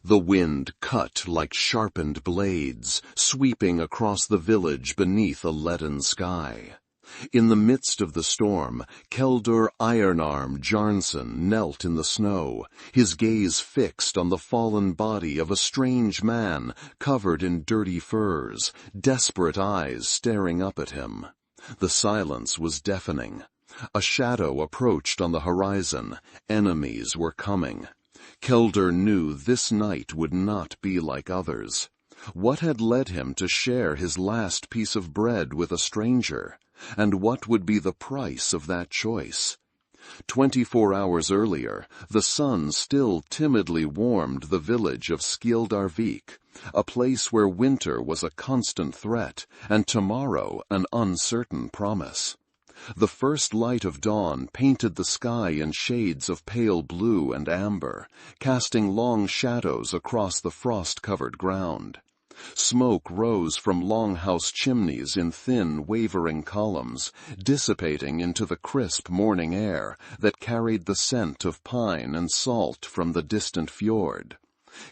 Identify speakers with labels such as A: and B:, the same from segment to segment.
A: The wind cut like sharpened blades, sweeping across the village beneath a leaden sky. In the midst of the storm, Keldur Jarnsson knelt in the snow, his gaze fixed on the fallen body of a strange man covered in dirty furs, desperate eyes staring up at him. The silence was deafening. A shadow approached on the horizon. Enemies were coming. Keldur knew this night would not be like others. What had led him to share his last piece of bread with a stranger? And what would be the price of that choice? 24 hours earlier, the sun still timidly warmed the village of Skildarvik, a place where winter was a constant threat, and tomorrow an uncertain promise. The first light of dawn painted the sky in shades of pale blue and amber, casting long shadows across the frost-covered ground. Smoke rose from longhouse chimneys in thin, wavering columns, dissipating into the crisp morning air that carried the scent of pine and salt from the distant fjord.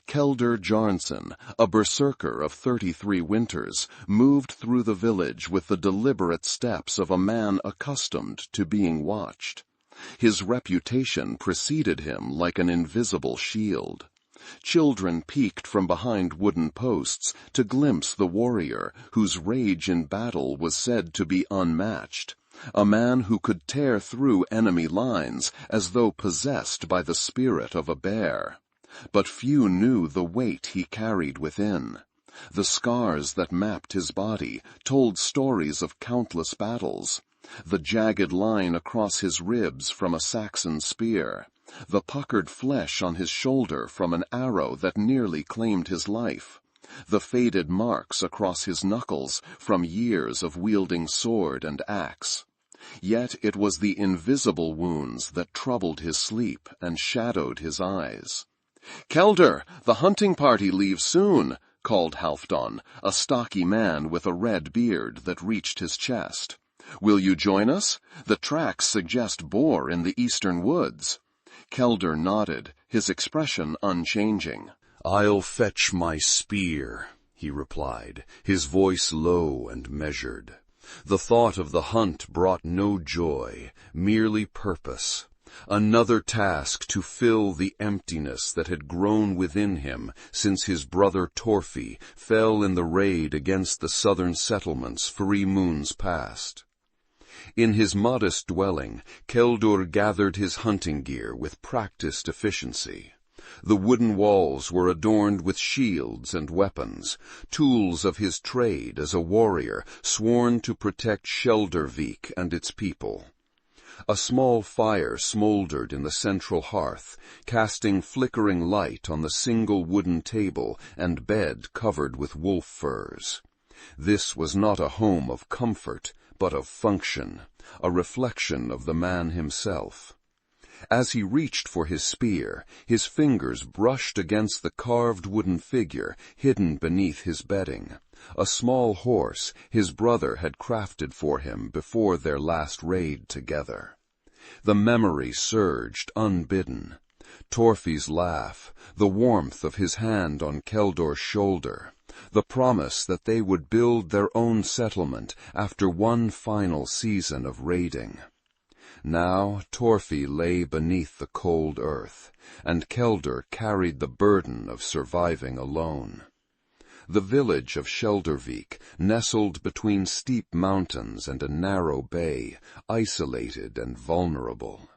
A: Keldur Jarnsson, a berserker of 33 winters, moved through the village with the deliberate steps of a man accustomed to being watched. His reputation preceded him like an invisible shield. Children peeked from behind wooden posts to glimpse the warrior whose rage in battle was said to be unmatched, a man who could tear through enemy lines as though possessed by the spirit of a bear. But few knew the weight he carried within. The scars that mapped his body told stories of countless battles. The jagged line across his ribs from a Saxon spear, the puckered flesh on his shoulder from an arrow that nearly claimed his life, the faded marks across his knuckles from years of wielding sword and axe. Yet it was the invisible wounds that troubled his sleep and shadowed his eyes. "Keldur, the hunting party leaves soon," called Halfdan, a stocky man with a red beard that reached his chest. "Will you join us? The tracks suggest boar in the eastern woods." Keldur nodded, his expression unchanging.
B: "I'll fetch my spear," he replied, his voice low and measured. The thought of the hunt brought no joy, merely purpose. Another task to fill the emptiness that had grown within him since his brother Torfi fell in the raid against the southern settlements 3 moons past. In his modest dwelling, Keldur gathered his hunting gear with practiced efficiency. The wooden walls were adorned with shields and weapons, tools of his trade as a warrior sworn to protect Skildarvik and its people. A small fire smoldered in the central hearth, casting flickering light on the single wooden table and bed covered with wolf furs. This was not a home of comfort, but of function, a reflection of the man himself. As he reached for his spear, his fingers brushed against the carved wooden figure hidden beneath his bedding, a small horse his brother had crafted for him before their last raid together. The memory surged unbidden. Torfi's laugh, the warmth of his hand on Keldur's shoulder, the promise that they would build their own settlement after one final season of raiding. Now Torfi lay beneath the cold earth, and Keldur carried the burden of surviving alone. The village of Skildarvik nestled between steep mountains and a narrow bay, isolated and vulnerable.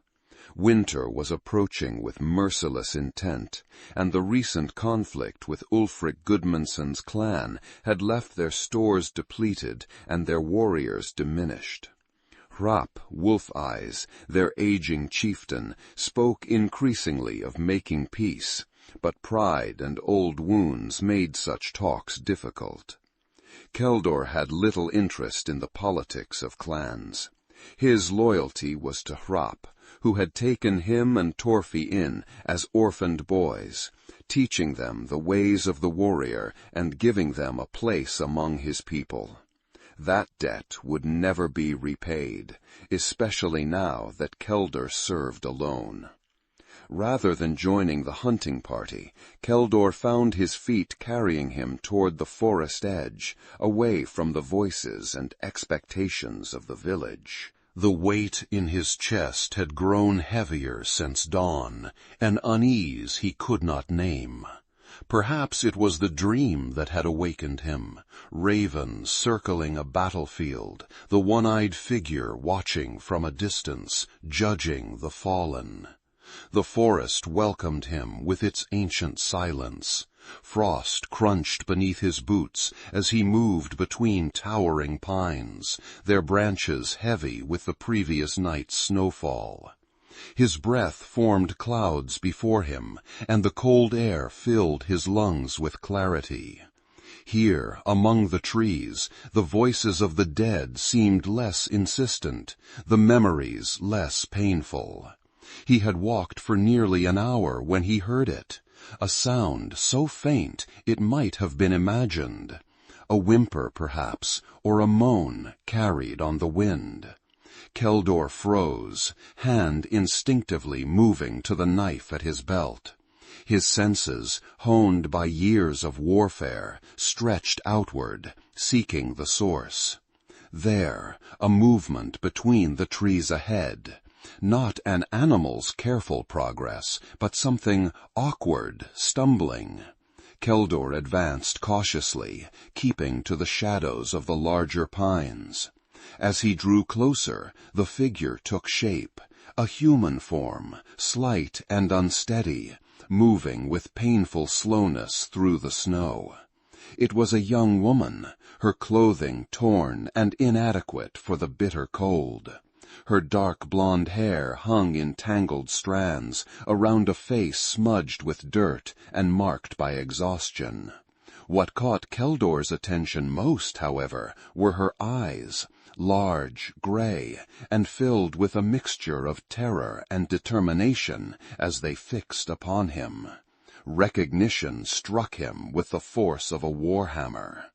B: Winter was approaching with merciless intent, and the recent conflict with Ulfric Gudmundsson's clan had left their stores depleted and their warriors diminished. Hrap, Wolf Eyes, their aging chieftain, spoke increasingly of making peace, but pride and old wounds made such talks difficult. Keldur had little interest in the politics of clans. His loyalty was to Hrap, who had taken him and Torfi in as orphaned boys, teaching them the ways of the warrior and giving them a place among his people. That debt would never be repaid, especially now that Keldur served alone. Rather than joining the hunting party, Keldur found his feet carrying him toward the forest edge, away from the voices and expectations of the village. The weight in his chest had grown heavier since dawn, an unease he could not name. Perhaps it was the dream that had awakened him, ravens circling a battlefield, the one-eyed figure watching from a distance, judging the fallen. The forest welcomed him with its ancient silence. Frost crunched beneath his boots as he moved between towering pines, their branches heavy with the previous night's snowfall. His breath formed clouds before him, and the cold air filled his lungs with clarity. Here, among the trees, the voices of the dead seemed less insistent, the memories less painful. He had walked for nearly an hour when he heard it, a sound so faint it might have been imagined. A whimper, perhaps, or a moan carried on the wind. Keldur froze, hand instinctively moving to the knife at his belt. His senses, honed by years of warfare, stretched outward, seeking the source. There, a movement between the trees ahead. Not an animal's careful progress, but something awkward, stumbling. Keldur advanced cautiously, keeping to the shadows of the larger pines. As he drew closer, the figure took shape, a human form, slight and unsteady, moving with painful slowness through the snow. It was a young woman, her clothing torn and inadequate for the bitter cold. Her dark blonde hair hung in tangled strands around a face smudged with dirt and marked by exhaustion. What caught Keldur's attention most, however, were her eyes, large, gray, and filled with a mixture of terror and determination as they fixed upon him. Recognition struck him with the force of a warhammer.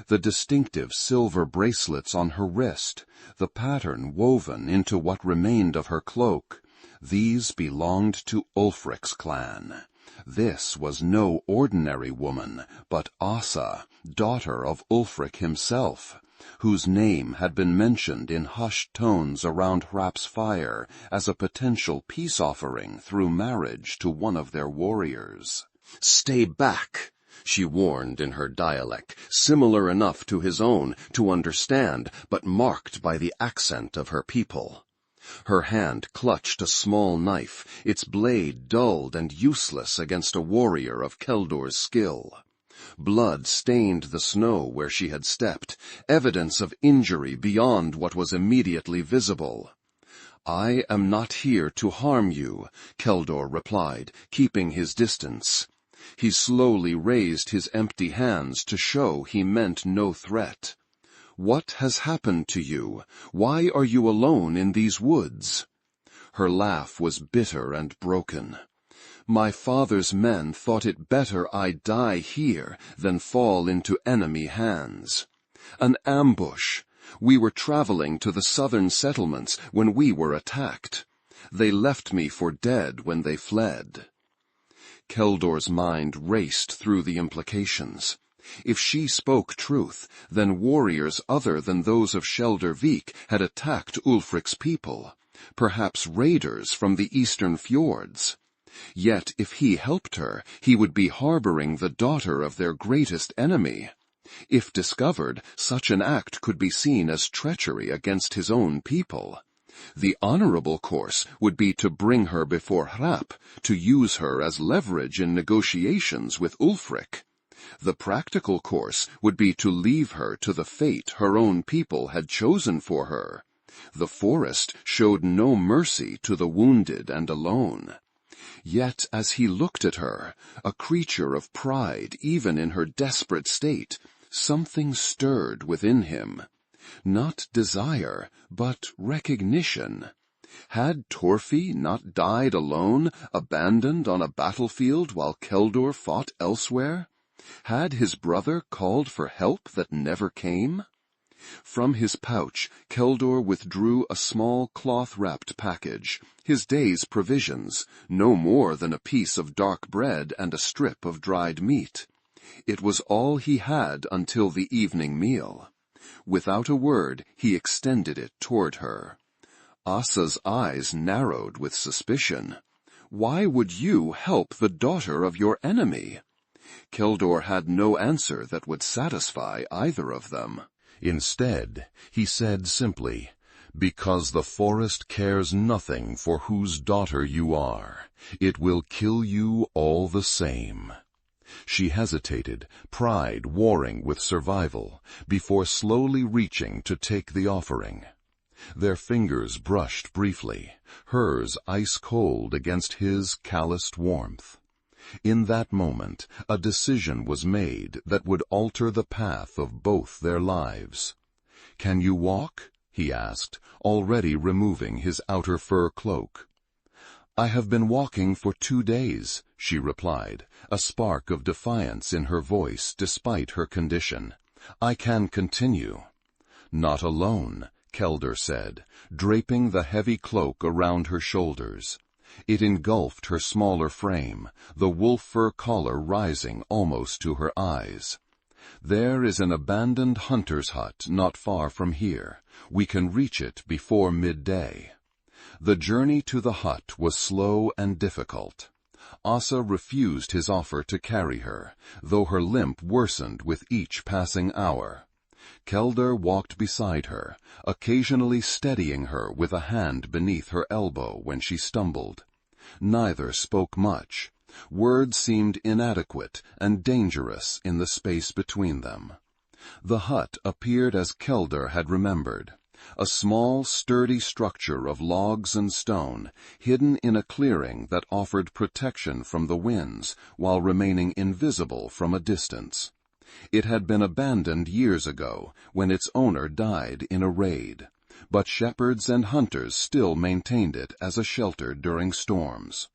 B: The distinctive silver bracelets on her wrist, the pattern woven into what remained of her cloak, these belonged to Ulfric's clan. This was no ordinary woman, but Asa, daughter of Ulfric himself, whose name had been mentioned in hushed tones around Hrap's fire as a potential peace offering through marriage to one of their warriors. "Stay back," she warned in her dialect, similar enough to his own to understand, but marked by the accent of her people. Her hand clutched a small knife, its blade dulled and useless against a warrior of Keldur's skill. Blood stained the snow where she had stepped, evidence of injury beyond what was immediately visible. "I am not here to harm you," Keldur replied, keeping his distance. He slowly raised his empty hands to show he meant no threat. "What has happened to you? Why are you alone in these woods?" Her laugh was bitter and broken. "My father's men thought it better I die here than fall into enemy hands. An ambush. We were traveling to the southern settlements when we were attacked. They left me for dead when they fled." Keldur's mind raced through the implications. If she spoke truth, then warriors other than those of Vik had attacked Ulfric's people, perhaps raiders from the eastern fjords. Yet if he helped her, he would be harboring the daughter of their greatest enemy. If discovered, such an act could be seen as treachery against his own people. The honorable course would be to bring her before Hrap, to use her as leverage in negotiations with Ulfric. The practical course would be to leave her to the fate her own people had chosen for her. The forest showed no mercy to the wounded and alone. Yet as he looked at her, a creature of pride even in her desperate state, something stirred within him. Not desire, but recognition. Had Torfi not died alone, abandoned on a battlefield while Keldur fought elsewhere? Had his brother called for help that never came?
A: From his pouch, Keldur withdrew a small cloth-wrapped package, his day's provisions, no more than a piece of dark bread and a strip of dried meat. It was all he had until the evening meal. Without a word, he extended it toward her. Asa's eyes narrowed with suspicion. Why would you help the daughter of your enemy? Keldur had no answer that would satisfy either of them.
B: Instead, he said simply, "Because the forest cares nothing for whose daughter you are. It will kill you all the same." She hesitated, pride warring with survival, before slowly reaching to take the offering. Their fingers brushed briefly, hers ice-cold against his calloused warmth. In that moment, a decision was made that would alter the path of both their lives. "Can you walk?" he asked, already removing his outer fur cloak. "I have been walking for 2 days," she replied, a spark of defiance in her voice despite her condition. "I can continue." "Not alone," Keldur said, draping the heavy cloak around her shoulders. It engulfed her smaller frame, the wolf fur collar rising almost to her eyes. "There is an abandoned hunter's hut not far from here. We can reach it before midday." The journey to the hut was slow and difficult. Asa refused his offer to carry her, though her limp worsened with each passing hour. Keldur walked beside her, occasionally steadying her with a hand beneath her elbow when she stumbled. Neither spoke much. Words seemed inadequate and dangerous in the space between them. The hut appeared as Keldur had remembered, a small, sturdy structure of logs and stone, hidden in a clearing that offered protection from the winds while remaining invisible from a distance. It had been abandoned years ago, when its owner died in a raid, but shepherds and hunters still maintained it as a shelter during storms.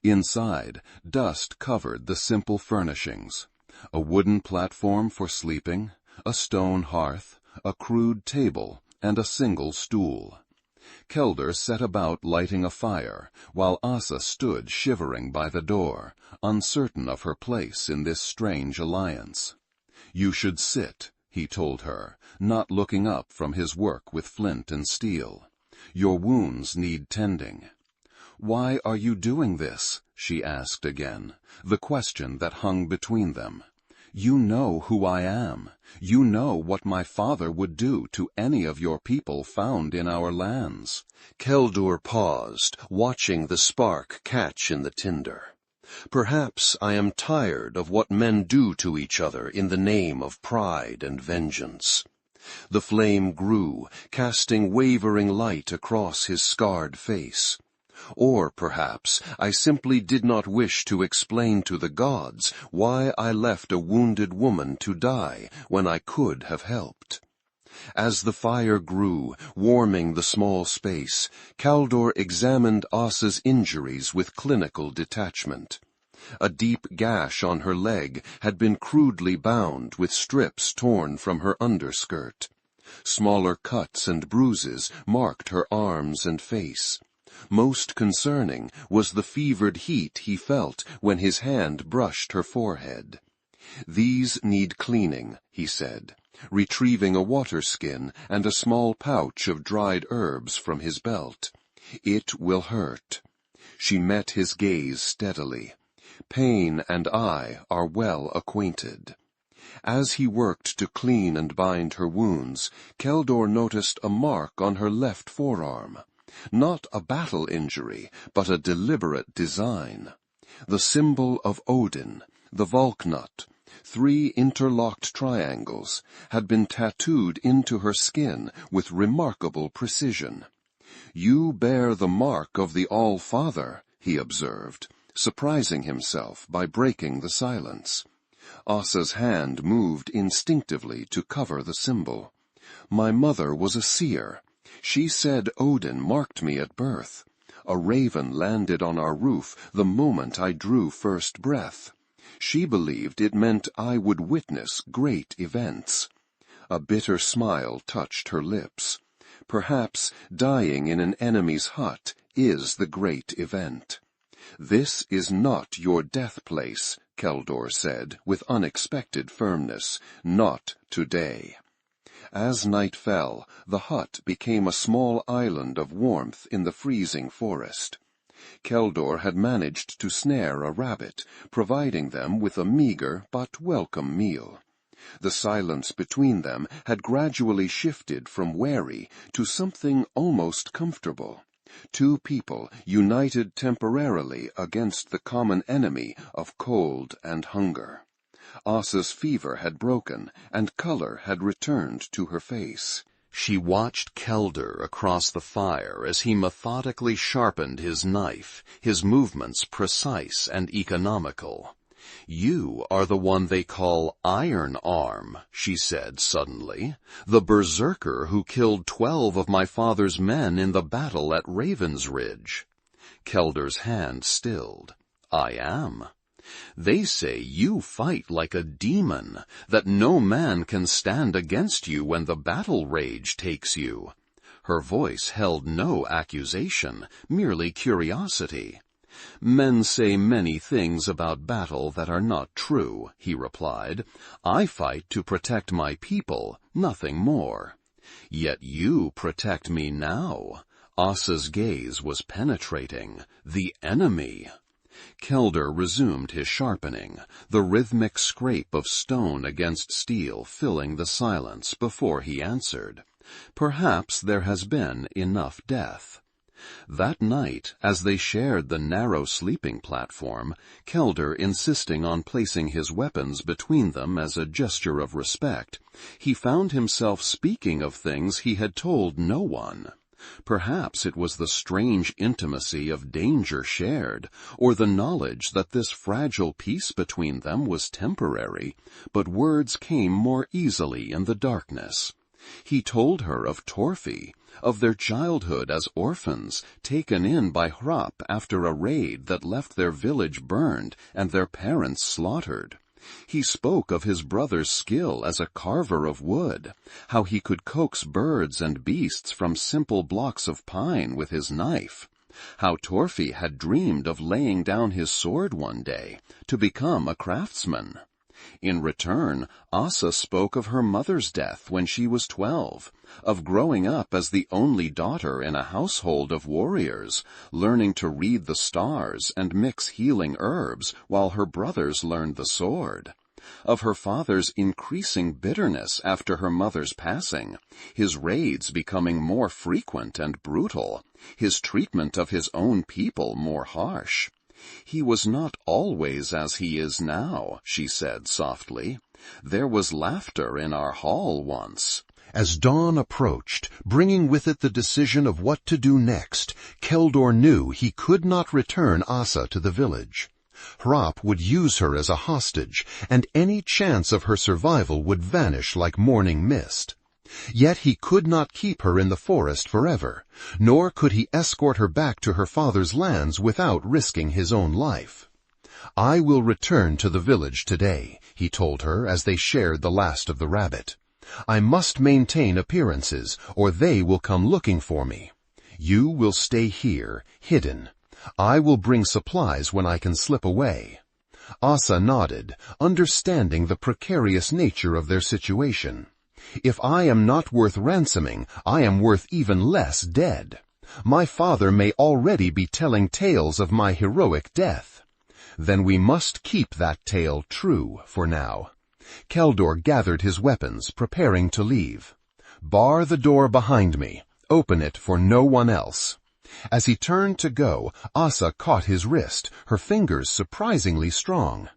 B: Inside, dust covered the simple furnishings: a wooden platform for sleeping, a stone hearth, a crude table, and a single stool. Keldur set about lighting a fire, while Asa stood shivering by the door, uncertain of her place in this strange alliance. "You should sit," he told her, not looking up from his work with flint and steel. "Your wounds need tending." "Why are you doing this?" she asked again, the question that hung between them. "You know who I am. You know what my father would do to any of your people found in our lands."
A: Keldur paused, watching the spark catch in the tinder. "Perhaps I am tired of what men do to each other in the name of pride and vengeance." The flame grew, casting wavering light across his scarred face. "Or perhaps I simply did not wish to explain to the gods why I left a wounded woman to die when I could have helped." As the fire grew, warming the small space, Keldur examined Asa's injuries with clinical detachment. A deep gash on her leg had been crudely bound with strips torn from her underskirt. Smaller cuts and bruises marked her arms and face. Most concerning was the fevered heat he felt when his hand brushed her forehead. "These need cleaning," he said, retrieving a water skin and a small pouch of dried herbs from his belt. "It will hurt." She met his gaze steadily. "Pain and I are well acquainted." As he worked to clean and bind her wounds, Keldur noticed a mark on her left forearm. Not a battle injury, but a deliberate design. The symbol of Odin, the Valknut, 3 interlocked triangles, had been tattooed into her skin with remarkable precision. "You bear the mark of the All-Father," he observed, surprising himself by breaking the silence. Asa's hand moved instinctively to cover the symbol. "My mother was a seer. She said Odin marked me at birth. A raven landed on our roof the moment I drew first breath. She believed it meant I would witness great events." A bitter smile touched her lips. Perhaps dying in an enemy's hut is the great event. "This is not your death place," Keldur said with unexpected firmness. "Not today." As night fell, the hut became a small island of warmth in the freezing forest. Keldur had managed to snare a rabbit, providing them with a meager but welcome meal. The silence between them had gradually shifted from wary to something almost comfortable. Two people united temporarily against the common enemy of cold and hunger. Asa's fever had broken, and color had returned to her face.
B: She watched Keldur across the fire as he methodically sharpened his knife, his movements precise and economical. "You are the one they call Iron Arm," she said suddenly, "the Berserker who killed 12 of my father's men in the battle at Raven's Ridge." Keldur's hand stilled. "I am. They say you fight like a demon, that no man can stand against you when the battle rage takes you." Her voice held no accusation, merely curiosity. "Men say many things about battle that are not true," he replied. "I fight to protect my people, nothing more." "Yet you protect me now." Asa's gaze was penetrating. "The enemy." Keldur resumed his sharpening, the rhythmic scrape of stone against steel filling the silence before he answered. "Perhaps there has been enough death." That night, as they shared the narrow sleeping platform, Keldur insisting on placing his weapons between them as a gesture of respect, he found himself speaking of things he had told no one. Perhaps it was the strange intimacy of danger shared, or the knowledge that this fragile peace between them was temporary, but words came more easily in the darkness. He told her of Torfi, of their childhood as orphans, taken in by Hrap after a raid that left their village burned and their parents slaughtered. He spoke of his brother's skill as a carver of wood, how he could coax birds and beasts from simple blocks of pine with his knife, how Torfi had dreamed of laying down his sword one day to become a craftsman. In return, Asa spoke of her mother's death when she was 12, of growing up as the only daughter in a household of warriors, learning to read the stars and mix healing herbs while her brothers learned the sword, of her father's increasing bitterness after her mother's passing, his raids becoming more frequent and brutal, his treatment of his own people more harsh. "He was not always as he is now," she said softly. "There was laughter in our hall once." As dawn approached, bringing with it the decision of what to do next, Keldur knew he could not return Asa to the village. Hrap would use her as a hostage, and any chance of her survival would vanish like morning mist. Yet he could not keep her in the forest forever, nor could he escort her back to her father's lands without risking his own life. "I will return to the village today," he told her as they shared the last of the rabbit. "I must maintain appearances, or they will come looking for me. You will stay here, hidden. I will bring supplies when I can slip away." Asa nodded, understanding the precarious nature of their situation. "If I am not worth ransoming, I am worth even less dead. My father may already be telling tales of my heroic death. Then we must keep that tale true for now." Keldur gathered his weapons, preparing to leave. "Bar the door behind me. Open it for no one else." As he turned to go, Asa caught his wrist, her fingers surprisingly strong.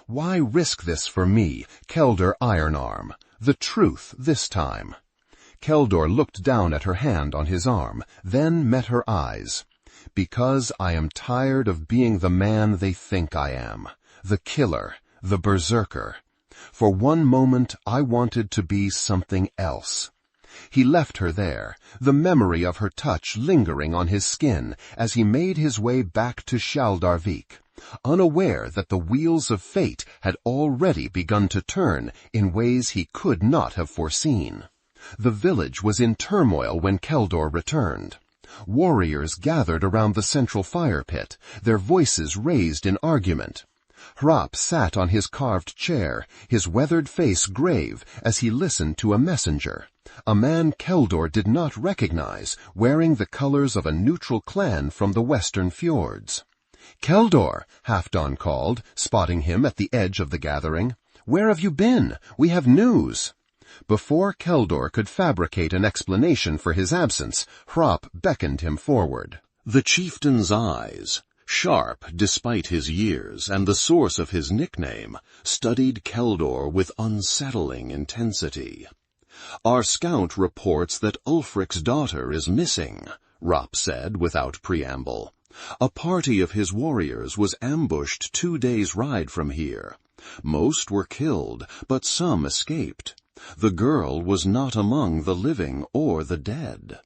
B: "Why risk this for me, Keldur Ironarm? The truth this time." Keldur looked down at her hand on his arm, then met her eyes. "Because I am tired of being the man they think I am, the killer, the berserker. For one moment I wanted to be something else." He left her there, the memory of her touch lingering on his skin as he made his way back to Sjaldarvik,
C: unaware that the wheels of fate had already begun to turn in ways he could not have foreseen. The village was in turmoil when Keldur returned. Warriors gathered around the central fire pit, their voices raised in argument. Hrap sat on his carved chair, his weathered face grave as he listened to a messenger, a man Keldur did not recognize, wearing the colors of a neutral clan from the western fjords. "Keldur," Halfdan called, spotting him at the edge of the gathering. "Where have you been? We have news." Before Keldur could fabricate an explanation for his absence, Hrap beckoned him forward.
A: The chieftain's eyes, sharp despite his years and the source of his nickname, studied Keldur with unsettling intensity. "Our scout reports that Ulfric's daughter is missing," Hrap said without preamble. "A party of his warriors was ambushed 2 days' ride from here. Most were killed, but some escaped. The girl was not among the living or the dead."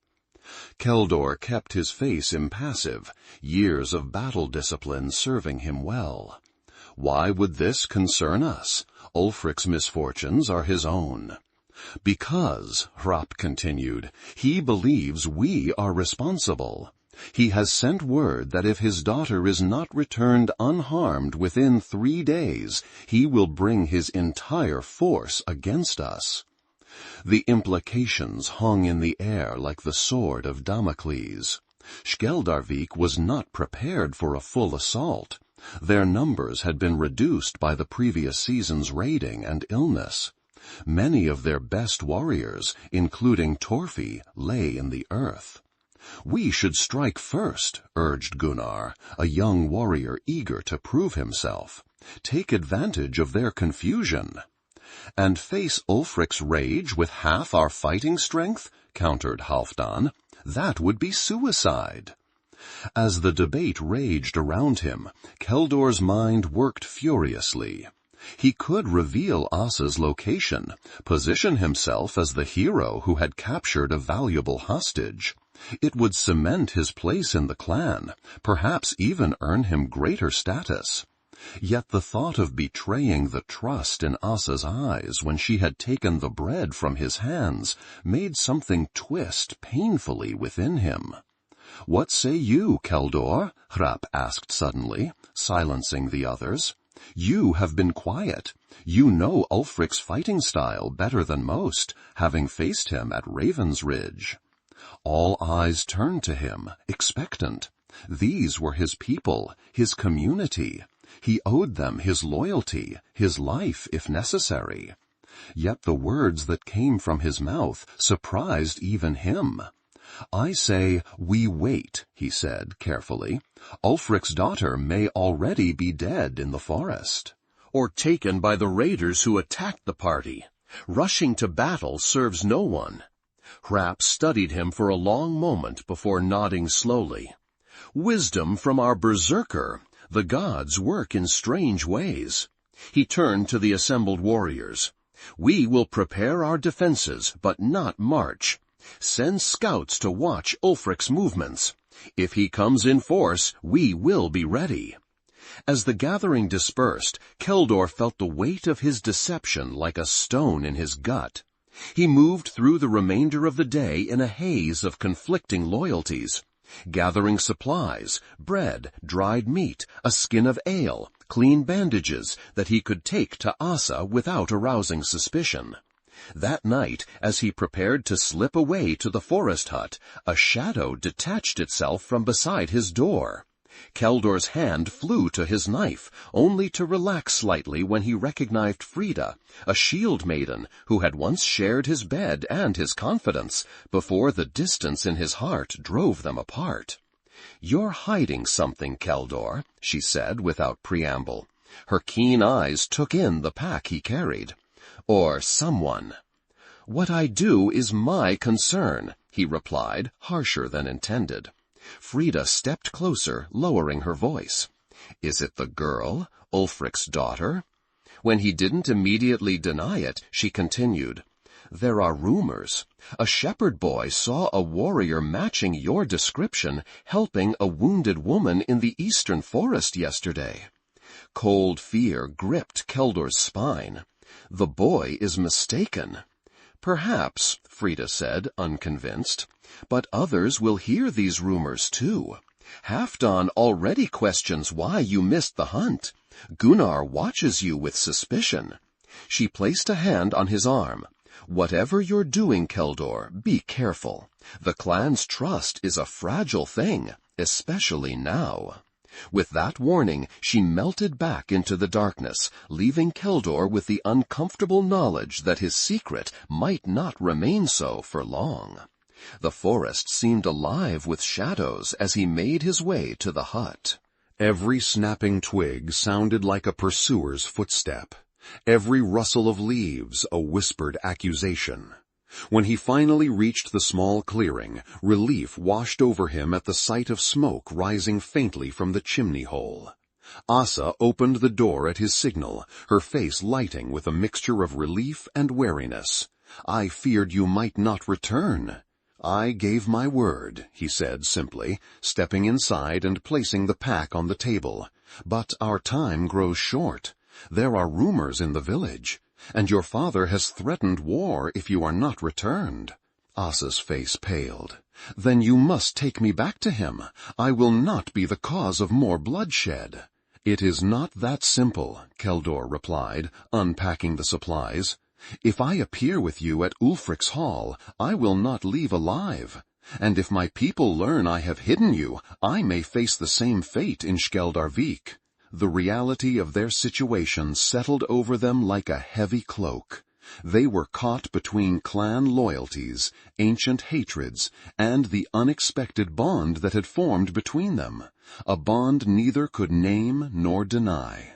A: Keldur kept his face impassive, years of battle discipline serving him well. "Why would this concern us? Ulfric's misfortunes are his own." "Because," Hrap continued, "he believes we are responsible. He has sent word that if his daughter is not returned unharmed within 3 days, he will bring his entire force against us." The implications hung in the air like the sword of Damocles. Skjaldarvik was not prepared for a full assault. Their numbers had been reduced by the previous season's raiding and illness. Many of their best warriors, including Torfi, lay in the earth. "We should strike first," urged Gunnar, a young warrior eager to prove himself. "Take advantage of their confusion." "And face Ulfric's rage with half our fighting strength?" countered Halfdan. "That would be suicide." As the debate raged around him, Keldur's mind worked furiously. He could reveal Asa's location, position himself as the hero who had captured a valuable hostage. It would cement his place in the clan, perhaps even earn him greater status. Yet the thought of betraying the trust in Asa's eyes when she had taken the bread from his hands made something twist painfully within him. "What say you, Keldur?" Hrap asked suddenly, silencing the others. "You have been quiet. You know Ulfric's fighting style better than most, having faced him at Raven's Ridge." All eyes turned to him, expectant. These were his people, his community. He owed them his loyalty, his life if necessary. Yet the words that came from his mouth surprised even him. "I say, we wait," he said carefully. "Ulfric's daughter may already be dead in the forest, or taken by the raiders who attacked the party. Rushing to battle serves no one." Hrap studied him for a long moment before nodding slowly. "Wisdom from our Berserker. The gods work in strange ways." He turned to the assembled warriors. "We will prepare our defenses, but not march. Send scouts to watch Ulfric's movements. If he comes in force, we will be ready." As the gathering dispersed, Keldur felt the weight of his deception like a stone in his gut. He moved through the remainder of the day in a haze of conflicting loyalties, gathering supplies, bread, dried meat, a skin of ale, clean bandages that he could take to Asa without arousing suspicion. That night, as he prepared to slip away to the forest hut, a shadow detached itself from beside his door. Keldur's hand flew to his knife, only to relax slightly when he recognized Frida, a shield maiden who had once shared his bed and his confidence, before the distance in his heart drove them apart. "You're hiding something, Keldur," she said without preamble. Her keen eyes took in the pack he carried. "Or someone." "What I do is my concern," he replied, harsher than intended. Frida stepped closer, lowering her voice. "Is it the girl, Ulfric's daughter?" When he didn't immediately deny it, she continued,
C: There are rumors. A shepherd boy saw a warrior matching your description helping a wounded woman in the eastern forest yesterday. Cold fear gripped Keldur's spine. The boy is mistaken. Perhaps, Frida said, unconvinced, but others will hear these rumors too. Halfdan already questions why you missed the hunt. Gunnar watches you with suspicion. She placed a hand on his arm. Whatever you're doing, Keldur, be careful. The clan's trust is a fragile thing, especially now. With that warning, she melted back into the darkness, leaving Keldur with the uncomfortable knowledge that his secret might not remain so for long. The forest seemed alive with shadows as he made his way to the hut.
B: Every snapping twig sounded like a pursuer's footstep. Every rustle of leaves a whispered accusation. When he finally reached the small clearing, relief washed over him at the sight of smoke rising faintly from the chimney hole. Asa opened the door at his signal, her face lighting with a mixture of relief and wariness. "I feared you might not return." "I gave my word," he said simply, stepping inside and placing the pack on the table. "But our time grows short. There are rumors in the village, and your father has threatened war if you are not returned." Asa's face paled. "Then you must take me back to him. I will not be the cause of more bloodshed." "It is not that simple," Keldur replied, unpacking the supplies. "If I appear with you at Ulfric's hall, I will not leave alive. And if my people learn I have hidden you, I may face the same fate in Skjaldarvik." The reality of their situation settled over them like a heavy cloak. They were caught between clan loyalties, ancient hatreds, and the unexpected bond that had formed between them, a bond neither could name nor deny.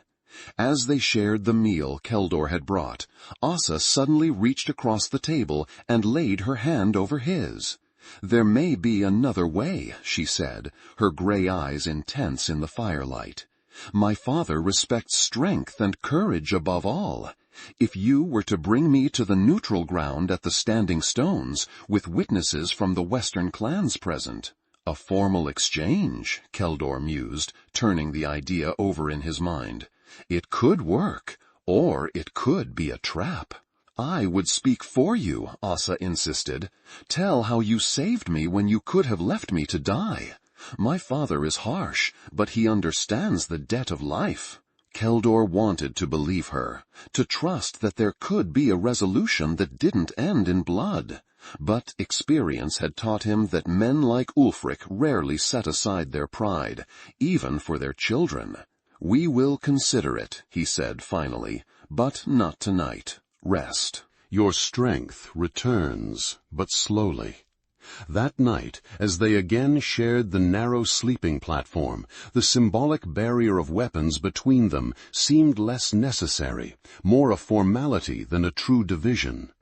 B: As they shared the meal Keldur had brought, Asa suddenly reached across the table and laid her hand over his. "There may be another way," she said, her gray eyes intense in the firelight. "My father respects strength and courage above all. If you were to bring me to the neutral ground at the Standing Stones, with witnesses from the western clans present—" "A formal exchange," Keldur mused, turning the idea over in his mind. "It could work, or it could be a trap." "I would speak for you," Asa insisted. "Tell how you saved me when you could have left me to die. My father is harsh, but he understands the debt of life." Keldur wanted to believe her, to trust that there could be a resolution that didn't end in blood. But experience had taught him that men like Ulfric rarely set aside their pride, even for their children. "We will consider it," he said finally, "but not tonight. Rest." Your strength returns, but slowly. That night, as they again shared the narrow sleeping platform, the symbolic barrier of weapons between them seemed less necessary, more a formality than a true division.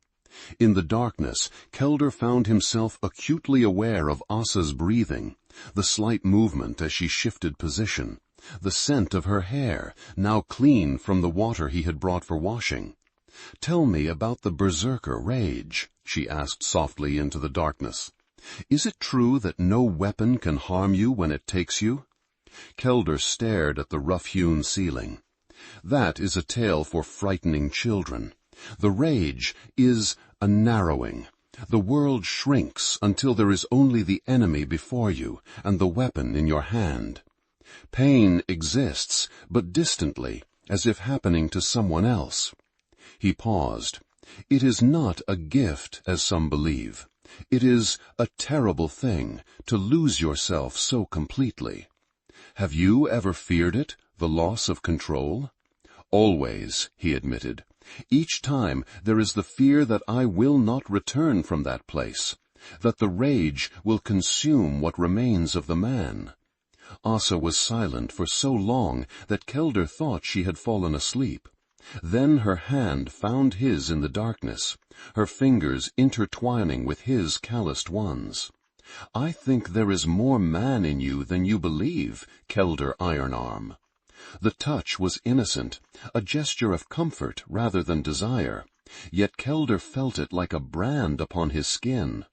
B: In the darkness, Keldur found himself acutely aware of Asa's breathing, the slight movement as she shifted position, the scent of her hair, now clean from the water he had brought for washing. "Tell me about the Berserker rage," she asked softly into the darkness. "Is it true that no weapon can harm you when it takes you?" Keldur stared at the rough-hewn ceiling. "That is a tale for frightening children. The rage is a narrowing. The world shrinks until there is only the enemy before you and the weapon in your hand. Pain exists, but distantly, as if happening to someone else." He paused. "It is not a gift, as some believe. It is a terrible thing to lose yourself so completely. Have you ever feared it, the loss of control?" "Always," he admitted. "Each time there is the fear that I will not return from that place, that the rage will consume what remains of the man." Asa was silent for so long that Keldur thought she had fallen asleep. Then her hand found his in the darkness, her fingers intertwining with his calloused ones. "I think there is more man in you than you believe, Keldur Ironarm." The touch was innocent, a gesture of comfort rather than desire.
C: Yet Keldur felt it like a brand upon his skin.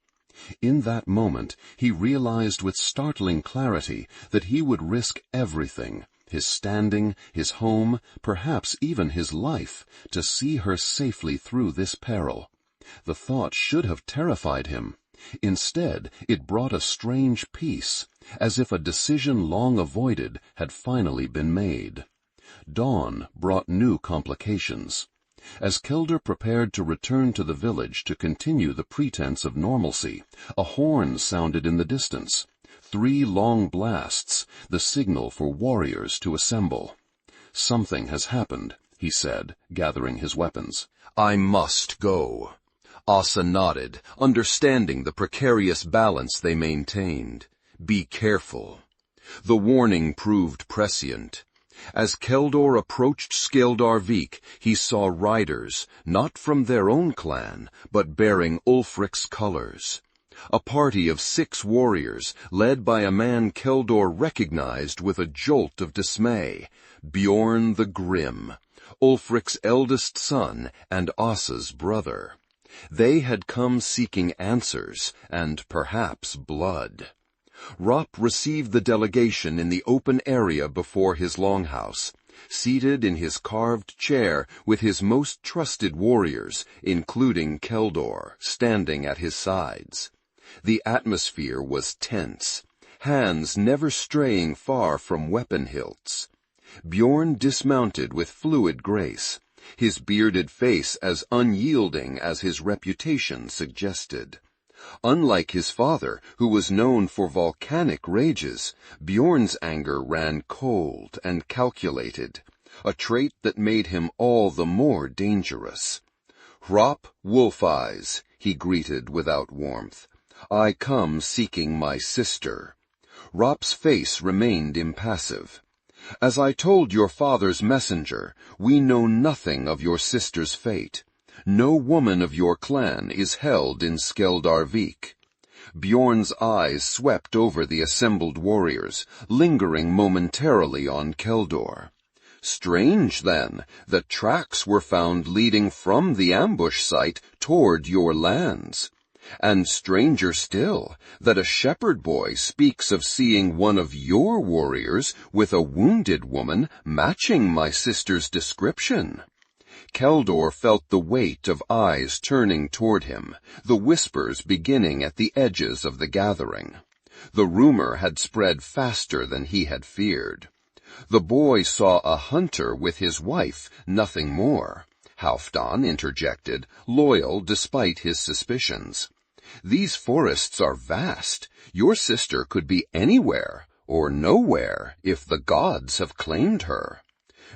C: In that moment, he realized with startling clarity that he would risk everything, his standing, his home, perhaps even his life, to see her safely through this peril. The thought should have terrified him. Instead, it brought a strange peace, as if a decision long avoided had finally been made. Dawn brought new complications. As Keldur prepared to return to the village to continue the pretense of normalcy, a horn sounded in the distance. 3 long blasts, the signal for warriors to assemble. "Something has happened," he said, gathering his weapons.
B: "I must go." Asa nodded, understanding the precarious balance they maintained. "Be careful." The warning proved prescient. As Keldur approached Skeldarvik, he saw riders, not from their own clan, but bearing Ulfric's colors. A party of 6 warriors, led by a man Keldur recognized with a jolt of dismay, Bjorn the Grim, Ulfric's eldest son and Asa's brother. They had come seeking answers, and perhaps blood. Ropp received the delegation in the open area before his longhouse, seated in his carved chair with his most trusted warriors, including Keldur, standing at his sides. The atmosphere was tense, hands never straying far from weapon hilts. Bjorn dismounted with fluid grace, his bearded face as unyielding as his reputation suggested. Unlike his father, who was known for volcanic rages, Bjorn's anger ran cold and calculated, a trait that made him all the more dangerous. "Ropp Wolfeyes," he greeted without warmth. "I come seeking my sister." Ropp's face remained impassive. "As I told your father's messenger, we know nothing of your sister's fate. No woman of your clan is held in Skeldarvik." Bjorn's eyes swept over the assembled warriors, lingering momentarily on Keldur. "Strange, then, that tracks were found leading from the ambush site toward your lands. And stranger still, that a shepherd boy speaks of seeing one of your warriors with a wounded woman matching my sister's description." Keldur felt the weight of eyes turning toward him, the whispers beginning at the edges of the gathering. The rumor had spread faster than he had feared. The boy saw a hunter with his wife, nothing more. Halfdan interjected, loyal despite his suspicions. "These forests are vast. Your sister could be anywhere, or nowhere, if the gods have claimed her."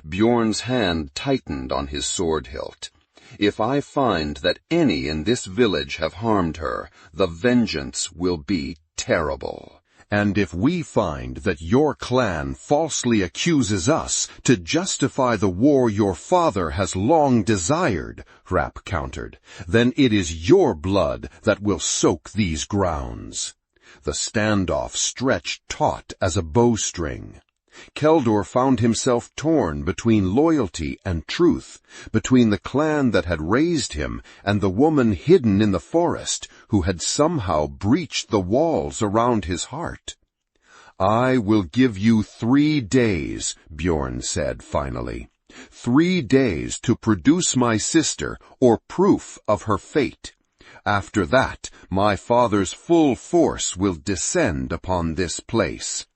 B: Bjorn's hand tightened on his sword hilt. "If I find that any in this village have harmed her, the vengeance will be terrible."
C: "And if we find that your clan falsely accuses us to justify the war your father has long desired," Rapp countered, "then it is your blood that will soak these grounds." The standoff stretched taut as a bowstring. Keldur found himself torn between loyalty and truth, between the clan that had raised him and the woman hidden in the forest who had somehow breached the walls around his heart. "I will give you 3 days, Bjorn said finally. 3 days to produce my sister or proof of her fate. After that, my father's full force will descend upon this place."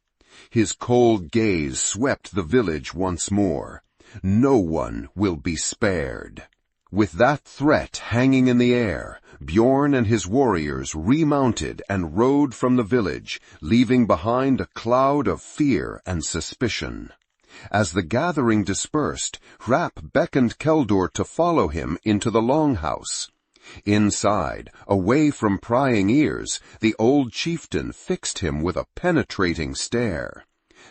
C: His cold gaze swept the village once more. "No one will be spared." With that threat hanging in the air, Bjorn and his warriors remounted and rode from the village, leaving behind a cloud of fear and suspicion. As the gathering dispersed, Rapp beckoned Keldur to follow him into the longhouse. Inside, away from prying ears, the old chieftain fixed him with a penetrating stare.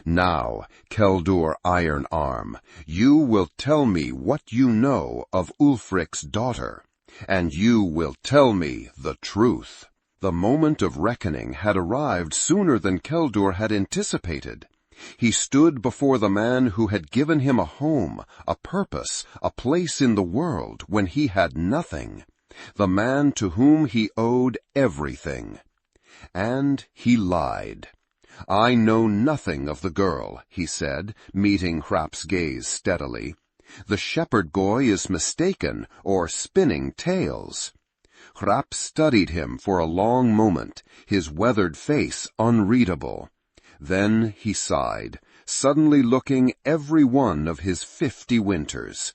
C: "Now, Keldur Iron-Arm, you will tell me what you know of Ulfric's daughter, and you will tell me the truth." The moment of reckoning had arrived sooner than Keldur had anticipated. He stood before the man who had given him a home, a purpose, a place in the world when he had nothing, the man to whom he owed everything. And he lied. "I know nothing of the girl," he said, meeting Hrap's gaze steadily. "The shepherd boy is mistaken or spinning tales." Hrap studied him for a long moment, his weathered face unreadable. Then he sighed, suddenly looking every one of his 50 winters.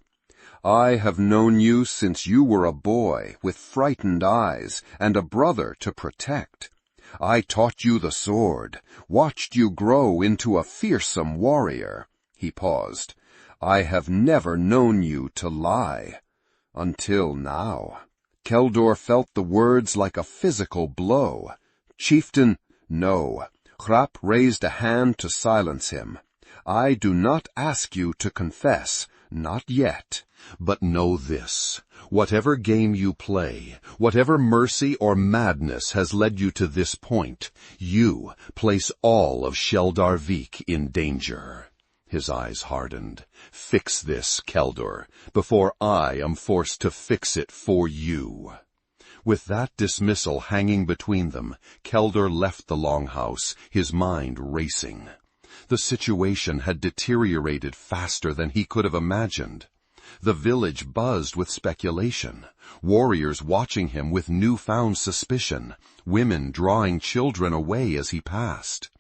C: "I have known you since you were a boy with frightened eyes and a brother to protect. I taught you the sword, watched you grow into a fearsome warrior." He paused. "I have never known you to lie. Until now." Keldur felt the words like a physical blow. "Chieftain, no." Hrap raised a hand to silence him. "I do not ask you to confess, not yet.
A: But know this, whatever game you play, whatever mercy or madness has led you to this point, you place all of Sheldarvik in danger." His eyes hardened. "Fix this, Keldur, before I am forced to fix it for you." With that dismissal hanging between them, Keldur left the longhouse, his mind racing. The situation had deteriorated faster than he could have imagined. The village buzzed with speculation, warriors watching him with newfound suspicion, women drawing children away as he passed.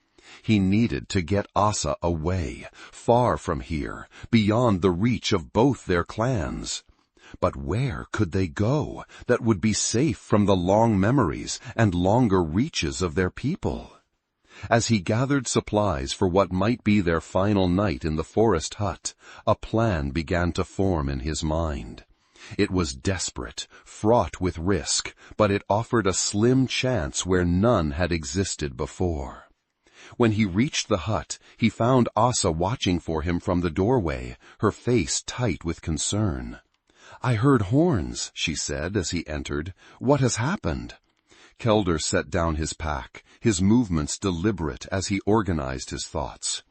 A: He needed to get Asa away, far from here, beyond the reach of both their clans. But where could they go that would be safe from the long memories and longer reaches of their people? As he gathered supplies for what might be their final night in the forest hut, a plan began to form in his mind. It was desperate, fraught with risk, but it offered a slim chance where none had existed before. When he reached the hut, he found Asa watching for him from the doorway, her face tight with concern. "I heard horns," she said as he entered. "What has happened?" Keldur set down his pack, his movements deliberate as he organized his thoughts.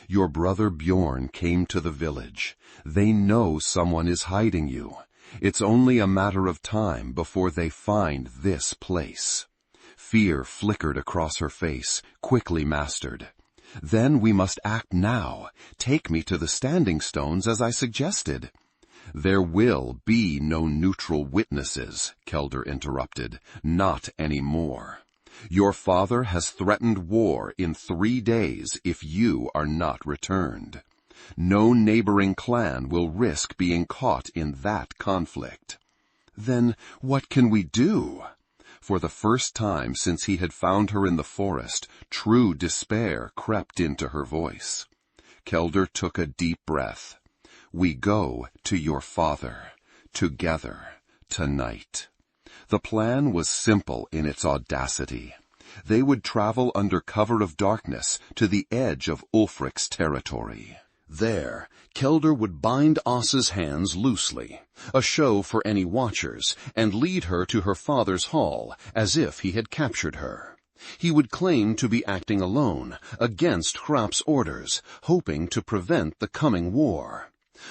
A: "Your brother Bjorn came to the village. They know someone is hiding you. It's only a matter of time before they find this place." Fear flickered across her face, quickly mastered. "Then we must act now. Take me to the standing stones as I suggested." "There will be no neutral witnesses," Keldur interrupted. "Not anymore. Your father has threatened war in 3 days if you are not returned. No neighboring clan will risk being caught in that conflict." "Then what can we do?" For the first time since he had found her in the forest, true despair crept into her voice. Keldur took a deep breath. "We go to your father, together, tonight." The plan was simple in its audacity. They would travel under cover of darkness to the edge of Ulfric's territory. There, Keldur would bind Asa's hands loosely, a show for any watchers, and lead her to her father's hall, as if he had captured her. He would claim to be acting alone, against Hrap's orders, hoping to prevent the coming war.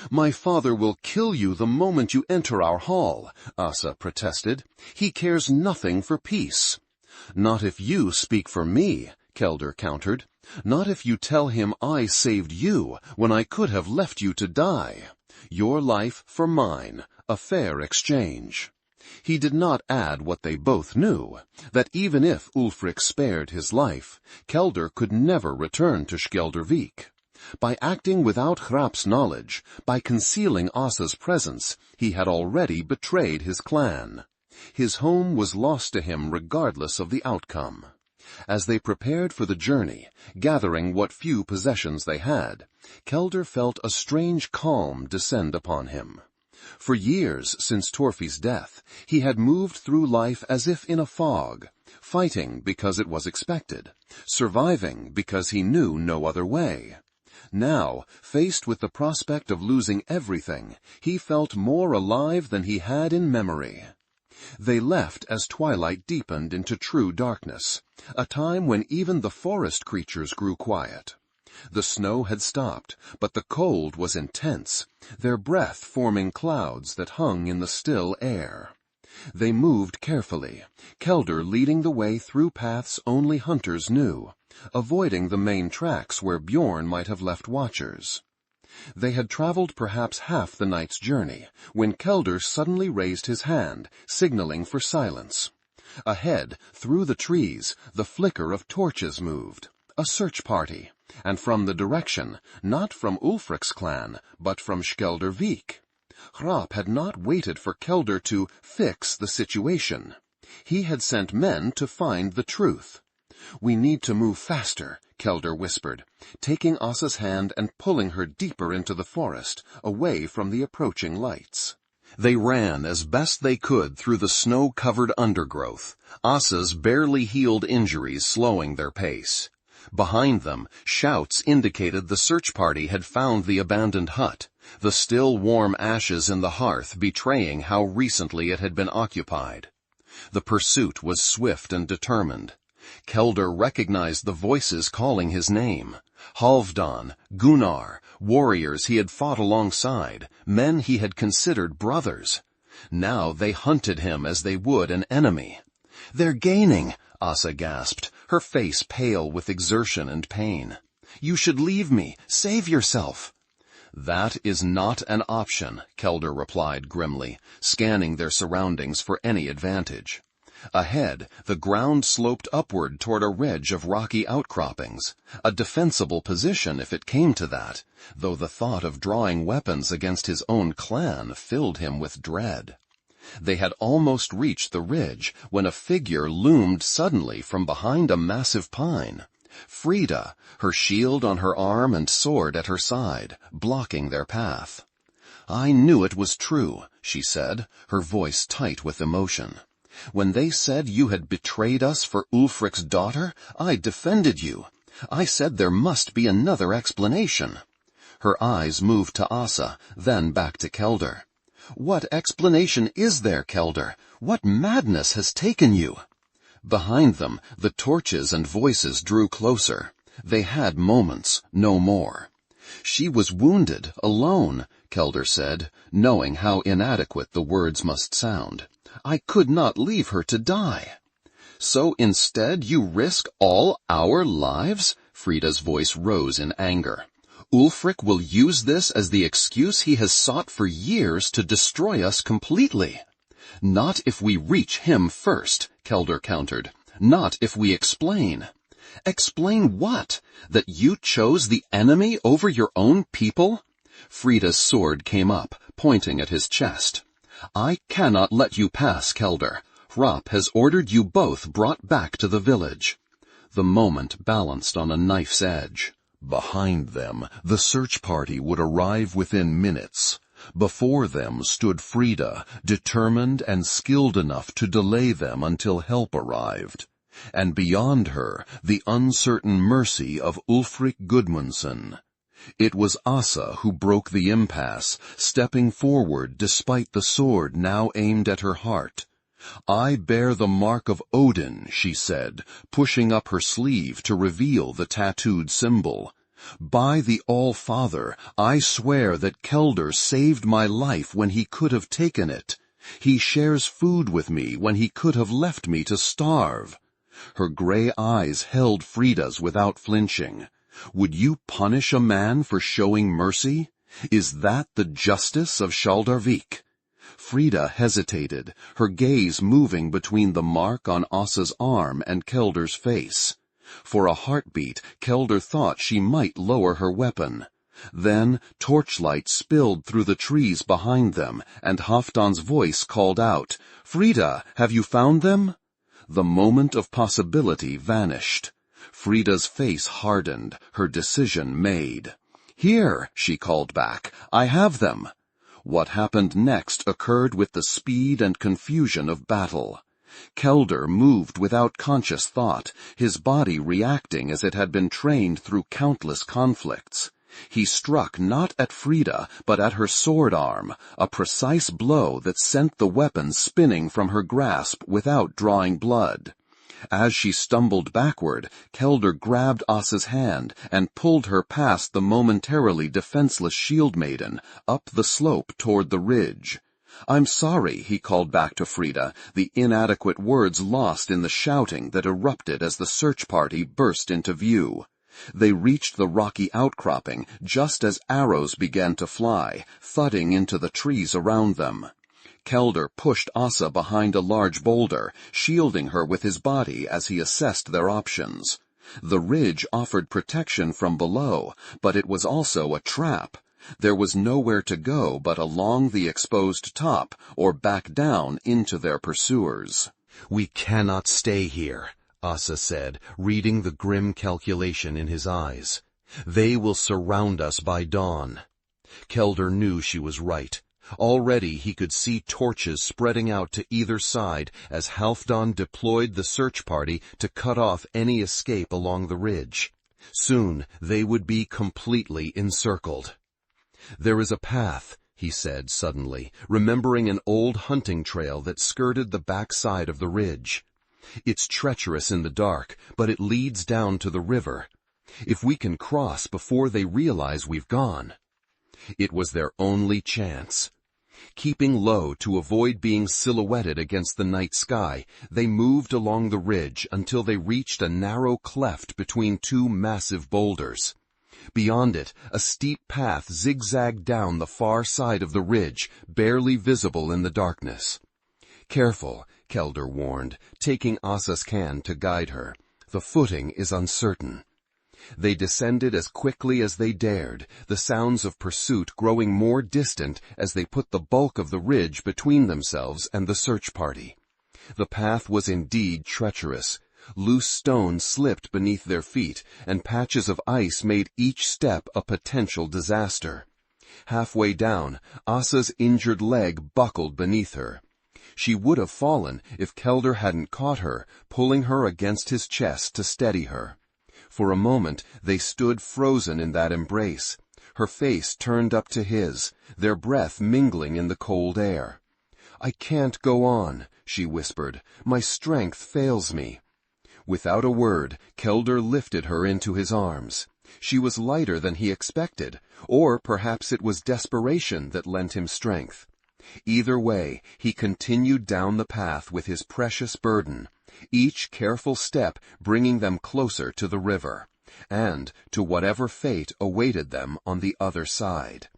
A: "My father will kill you the moment you enter our hall," Asa protested. "He cares nothing for peace." "Not if you speak for me," Keldur countered. "Not if you tell him I saved you when I could have left you to die. Your life for mine, a fair exchange." He did not add what they both knew, that even if Ulfric spared his life, Keldur could never return to Skjaldarvik. By acting without Hrap's knowledge, by concealing Asa's presence, he had already betrayed his clan. His home was lost to him regardless of the outcome. As they prepared for the journey, gathering what few possessions they had, Keldur felt a strange calm descend upon him. For years since Torfi's death, he had moved through life as if in a fog, fighting because it was expected, surviving because he knew no other way. Now, faced with the prospect of losing everything, he felt more alive than he had in memory. They left as twilight deepened into true darkness, a time when even the forest creatures grew quiet.
C: The snow had stopped, but the cold was intense, their breath forming clouds that hung in the still air. They moved carefully, Keldur leading the way through paths only hunters knew, avoiding the main tracks where Bjorn might have left watchers. They had traveled perhaps half the night's journey, when Keldur suddenly raised his hand, signaling for silence. Ahead, through the trees, the flicker of torches moved. A search party, and from the direction, not from Ulfric's clan, but from Skeldurvik. Hrap had not waited for Keldur to fix the situation. He had sent men to find the truth. "We need to move faster," Keldur whispered, taking Asa's hand and pulling her deeper into the forest, away from the approaching lights. They ran as best they could through the snow-covered undergrowth, Asa's barely healed injuries slowing their pace. Behind them, shouts indicated the search party had found the abandoned hut, the still warm ashes in the hearth betraying how recently it had been occupied. The pursuit was swift and determined. Keldur recognized the voices calling his name. Halfdan, Gunnar, warriors he had fought alongside, men he had considered brothers. Now they hunted him as they would an enemy. "They're gaining," Asa gasped, her face pale with exertion and pain. "You should leave me. Save yourself." "That is not an option," Keldur replied grimly, scanning their surroundings for any advantage. Ahead, the ground sloped upward toward a ridge of rocky outcroppings, a defensible position if it came to that, though the thought of drawing weapons against his own clan filled him with dread. They had almost reached the ridge when a figure loomed suddenly from behind a massive pine. Frida, her shield on her arm and sword at her side, blocking their path. "I knew it was true," she said, her voice tight with emotion. "When they said you had betrayed us for Ulfric's daughter, I defended you. I said there must be another explanation." Her eyes moved to Asa, then back to Keldur. "What explanation is there, Keldur? What madness has taken you?" Behind them, the torches and voices drew closer. They had moments, no more. "She was wounded, alone," Keldur said, knowing how inadequate the words must sound. "I could not leave her to die." "So instead you risk all our lives?" Frida's voice rose in anger. "Ulfric will use this as the excuse he has sought for years to destroy us completely." "Not if we reach him first," Keldur countered. "Not if we explain." "Explain what? That you chose the enemy over your own people?" Frida's sword came up, pointing at his chest. "I cannot let you pass, Keldur. Hrap has ordered you both brought back to the village." The moment balanced on a knife's edge.
B: Behind them, the search party would arrive within minutes. Before them stood Frida, determined and skilled enough to delay them until help arrived. And beyond her, the uncertain mercy of Ulfric Gudmundsson. It was Asa who broke the impasse, stepping forward despite the sword now aimed at her heart. "I bear the mark of Odin," she said, pushing up her sleeve to reveal the tattooed symbol. "By the All-Father, I swear that Keldur saved my life when he could have taken it. He shares food with me when he could have left me to starve." Her gray eyes held Frida's without flinching. "Would you punish a man for showing mercy? Is that the justice of Skeldurvik?" Frida hesitated, her gaze moving between the mark on Asa's arm and Keldur's face. For a heartbeat, Keldur thought she might lower her weapon. Then torchlight spilled through the trees behind them, and Halfdan's voice called out, "Frida, have you found them?" The moment of possibility vanished. Frida's face hardened, her decision made. "Here," she called back, "I have them." What happened next occurred with the speed and confusion of battle. Keldur moved without conscious thought, his body reacting as it had been trained through countless conflicts. He struck not at Frida, but at her sword arm, a precise blow that sent the weapon spinning from her grasp without drawing blood.
A: As she stumbled backward, Keldur grabbed Asa's hand and pulled her past the momentarily defenseless shield maiden, up the slope toward the ridge. "I'm sorry," he called back to Frida, the inadequate words lost in the shouting that erupted as the search party burst into view. They reached the rocky outcropping just as arrows began to fly, thudding into the trees around them. Keldur pushed Asa behind a large boulder, shielding her with his body as he assessed their options. The ridge offered protection from below, but it was also a trap. There was nowhere to go but along the exposed top or back down into their pursuers.
C: "We cannot stay here," Asa said, reading the grim calculation in his eyes. "They will surround us by dawn." Keldur knew she was right. Already he could see torches spreading out to either side as Halfdan deployed the search party to cut off any escape along the ridge. Soon they would be completely encircled. "There is a path," he said suddenly, remembering an old hunting trail that skirted the backside of the ridge. "It's treacherous in the dark, but it leads down to the river. If we can cross before they realize we've gone." It was their only chance. Keeping low to avoid being silhouetted against the night sky, they moved along the ridge until they reached a narrow cleft between two massive boulders. Beyond it, a steep path zigzagged down the far side of the ridge, barely visible in the darkness. "Careful," Keldur warned, taking Asa's hand to guide her. "The footing is uncertain." They descended as quickly as they dared, the sounds of pursuit growing more distant as they put the bulk of the ridge between themselves and the search party. The path was indeed treacherous. Loose stones slipped beneath their feet, and patches of ice made each step a potential disaster. Halfway down, Asa's injured leg buckled beneath her. She would have fallen if Keldur hadn't caught her, pulling her against his chest to steady her. For a moment they stood frozen in that embrace, her face turned up to his, their breath mingling in the cold air. "I can't go on," she whispered. "My strength fails me." Without a word, Keldur lifted her into his arms. She was lighter than he expected, or perhaps it was desperation that lent him strength. Either way, he continued down the path with his precious burden, each careful step bringing them closer to the river, and to whatever fate awaited them on the other side.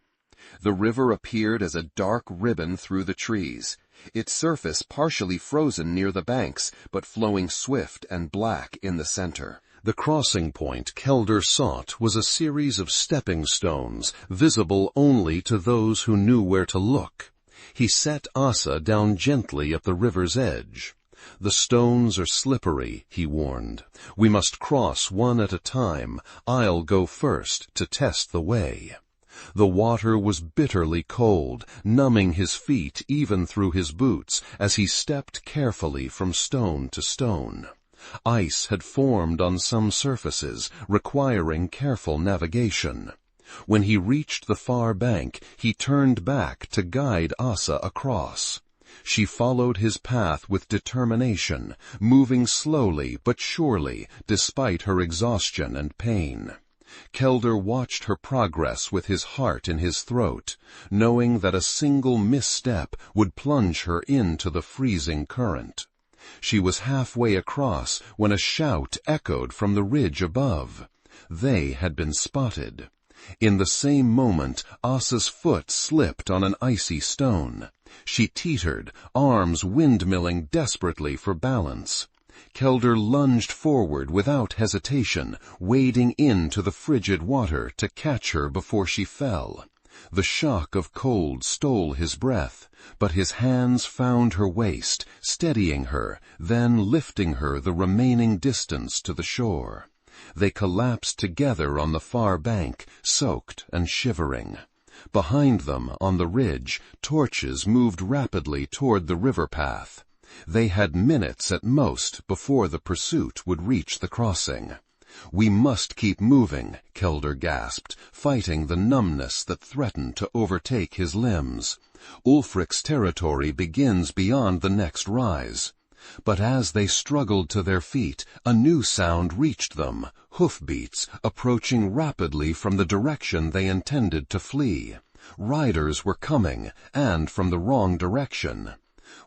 C: The river appeared as a dark ribbon through the trees, its surface partially frozen near the banks, but flowing swift and black in the center.
B: The crossing point Keldur sought was a series of stepping stones, visible only to those who knew where to look. He set Asa down gently at the river's edge. "The stones are slippery," he warned. "We must cross one at a time. I'll go first to test the way." The water was bitterly cold, numbing his feet even through his boots as he stepped carefully from stone to stone. Ice had formed on some surfaces, requiring careful navigation. When he reached the far bank, he turned back to guide Asa across. She followed his path with determination, moving slowly but surely despite her exhaustion and pain. Keldur watched her progress with his heart in his throat, knowing that a single misstep would plunge her into the freezing current. She was halfway across when a shout echoed from the ridge above. They had been spotted. In the same moment, Asa's foot slipped on an icy stone. She teetered, arms windmilling desperately for balance. Keldur lunged forward without hesitation, wading into the frigid water to catch her before she fell. The shock of cold stole his breath, but his hands found her waist, steadying her, then lifting her the remaining distance to the shore. They collapsed together on the far bank, soaked and shivering. Behind them, on the ridge, torches moved rapidly toward the river path. They had minutes at most before the pursuit would reach the crossing. "We must keep moving," Keldur gasped, fighting the numbness that threatened to overtake his limbs. "Ulfric's territory begins beyond the next rise."
C: But as they struggled to their feet, a new sound reached them, hoofbeats approaching rapidly from the direction they intended to flee. Riders were coming, and from the wrong direction.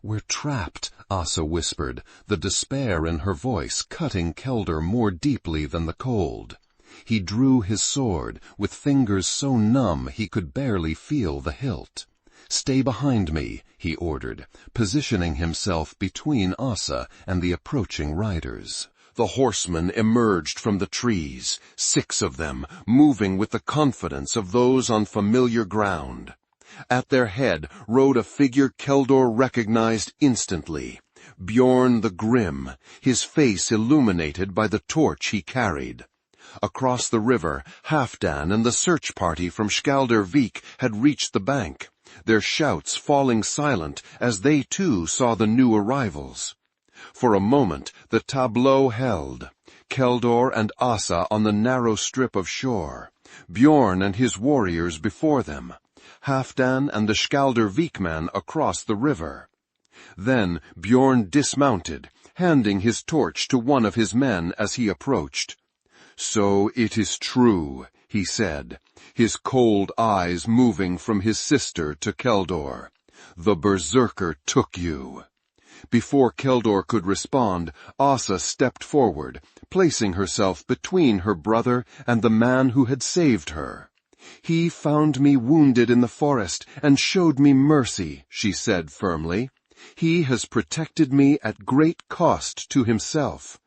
C: "We're trapped," Asa whispered, the despair in her voice cutting Keldur more deeply than the cold. He drew his sword, with fingers so numb he could barely feel the hilt. "Stay behind me," he ordered, positioning himself between Asa and the approaching riders.
A: The horsemen emerged from the trees, 6 of them, moving with the confidence of those on familiar ground. At their head rode a figure Keldur recognized instantly, Bjorn the Grim, his face illuminated by the torch he carried. Across the river, Halfdan and the search party from Skjaldarvik had reached the bank, their shouts falling silent as they too saw the new arrivals. For a moment the tableau held, Keldur and Asa on the narrow strip of shore, Bjorn and his warriors before them, Halfdan and the Skjaldarvik man across the river. Then Bjorn dismounted, handing his torch to one of his men as he approached. "So it is true," he said, his cold eyes moving from his sister to Keldur. "The Berserker took you." Before Keldur could respond, Asa stepped forward, placing herself between her brother and the man who had saved her. "He found me wounded in the forest and showed me mercy," she said firmly. "He has protected me at great cost to himself."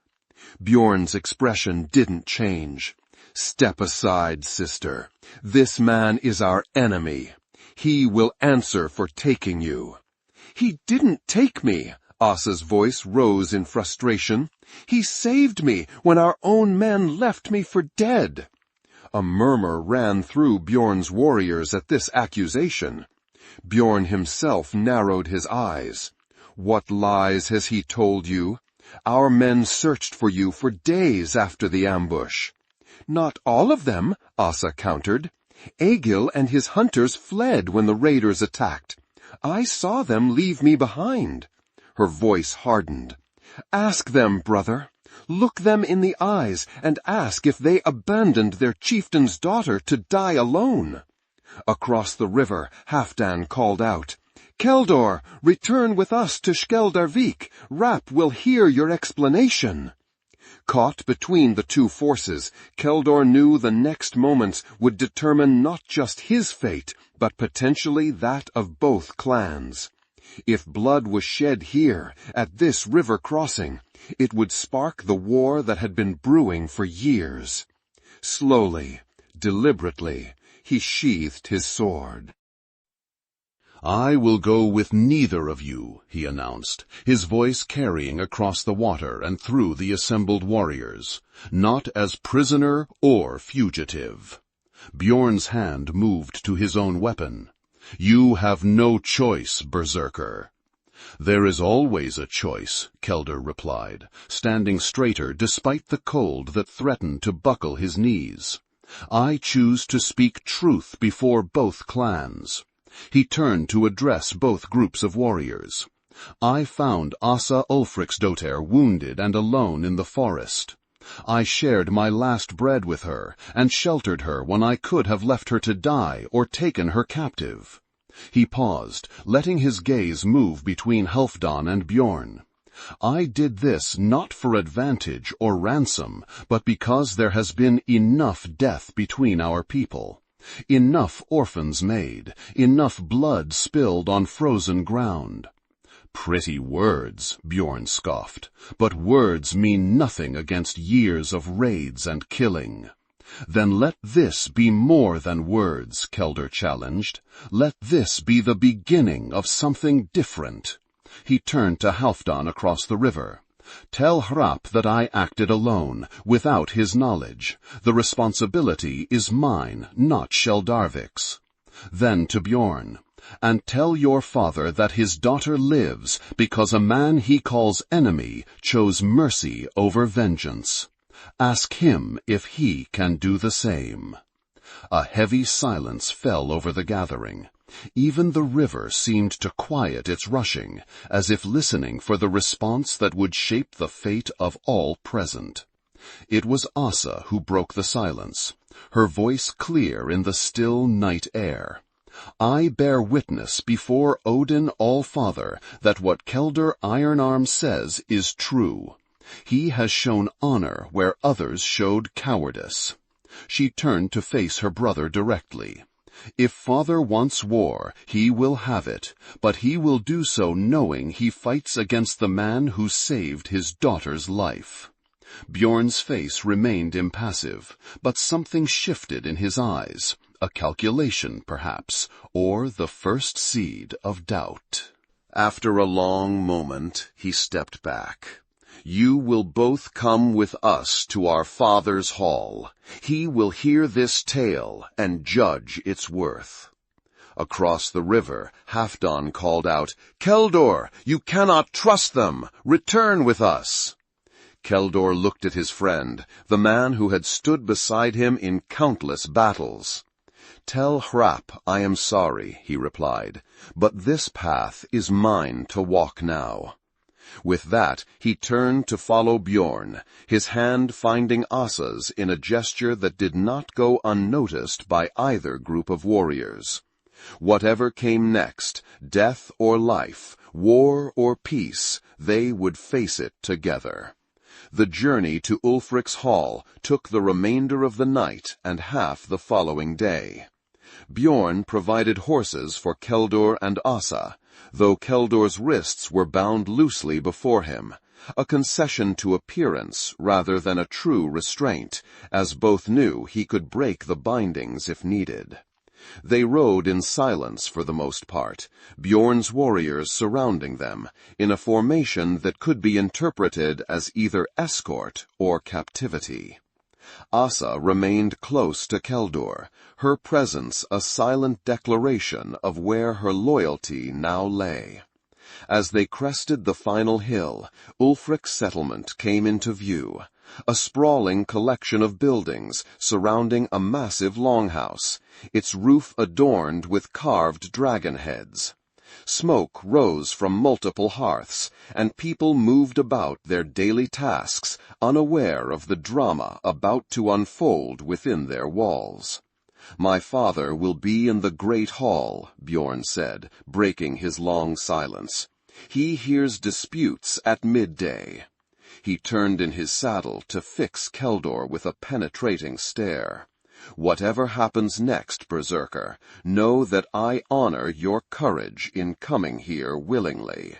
A: Bjorn's expression didn't change. "Step aside, sister. This man is our enemy. He will answer for taking you." "He didn't take me," Asa's voice rose in frustration. "He saved me when our own men left me for dead." A murmur ran through Bjorn's warriors at this accusation. Bjorn himself narrowed his eyes. "What lies has he told you? Our men searched for you for days after the ambush." "Not all of them," Asa countered. "Egil and his hunters fled when the raiders attacked. I saw them leave me behind." Her voice hardened. "Ask them, brother. Look them in the eyes and ask if they abandoned their chieftain's daughter to die alone." Across the river, Halfdan called out, "Keldur, return with us to Skjaldarvik. Rapp will hear your explanation." Caught between the two forces, Keldur knew the next moments would determine not just his fate, but potentially that of both clans. If blood was shed here, at this river crossing, it would spark the war that had been brewing for years. Slowly, deliberately, he sheathed his sword.
B: "I will go with neither of you," he announced, his voice carrying across the water and through the assembled warriors, "not as prisoner or fugitive." Bjorn's hand moved to his own weapon. "You have no choice, Berserker." "There is always a choice," Keldur replied, standing straighter despite the cold that threatened to buckle his knees. "I choose to speak truth before both clans." He turned to address both groups of warriors. "I found Asa Ulfriksdottir wounded and alone in the forest. I shared my last bread with her and sheltered her when I could have left her to die or taken her captive." He paused, letting his gaze move between Halfdan and Bjorn. "I did this not for advantage or ransom, but because there has been enough death between our people. Enough orphans made, enough blood spilled on frozen ground." "Pretty words," Bjorn scoffed, "but words mean nothing against years of raids and killing." "Then let this be more than words," Keldur challenged. "Let this be the beginning of something different." He turned to Halfdan across the river. "Tell Hrap that I acted alone, without his knowledge. The responsibility is mine, not Skjaldarvik's." Then to Bjorn, "And tell your father that his daughter lives because a man he calls enemy chose mercy over vengeance. Ask him if he can do the same." A heavy silence fell over the gathering.
A: Even the river seemed to quiet its rushing, as if listening for the response that would shape the fate of all present. It was Asa who broke the silence, her voice clear in the still night air. "I bear witness before Odin All-Father that what Keldur Ironarm says is true. He has shown honor where others showed cowardice." She turned to face her brother directly. "If father wants war, he will have it, but he will do so knowing he fights against the man who saved his daughter's life." Bjorn's face remained impassive, but something shifted in his eyes, a calculation perhaps, or the first seed of doubt.
B: After a long moment, he stepped back. "You will both come with us to our father's hall. He will hear this tale and judge its worth." Across the river, Halfdan called out, "Keldur, you cannot trust them! Return with us!" Keldur looked at his friend, the man who had stood beside him in countless battles. "Tell Hrap I am sorry," he replied, "but this path is mine to walk now." With that, he turned to follow Bjorn, his hand finding Asa's in a gesture that did not go unnoticed by either group of warriors. Whatever came next, death or life, war or peace, they would face it together. The journey to Ulfric's hall took the remainder of the night and half the following day. Bjorn provided horses for Keldur and Asa, though Keldur's wrists were bound loosely before him, a concession to appearance rather than a true restraint, as both knew he could break the bindings if needed. They rode in silence for the most part, Bjorn's warriors surrounding them, in a formation that could be interpreted as either escort or captivity. Asa remained close to Keldur, her presence a silent declaration of where her loyalty now lay. As they crested the final hill, Ulfric's settlement came into view, a sprawling collection of buildings surrounding a massive longhouse, its roof adorned with carved dragon heads. Smoke rose from multiple hearths, and people moved about their daily tasks, unaware of the drama about to unfold within their walls. "My father will be in the great hall," Bjorn said, breaking his long silence. "He hears disputes at midday." He turned in his saddle to fix Keldur with a penetrating stare. "Whatever happens next, Berserker, know that I honor your courage in coming here willingly."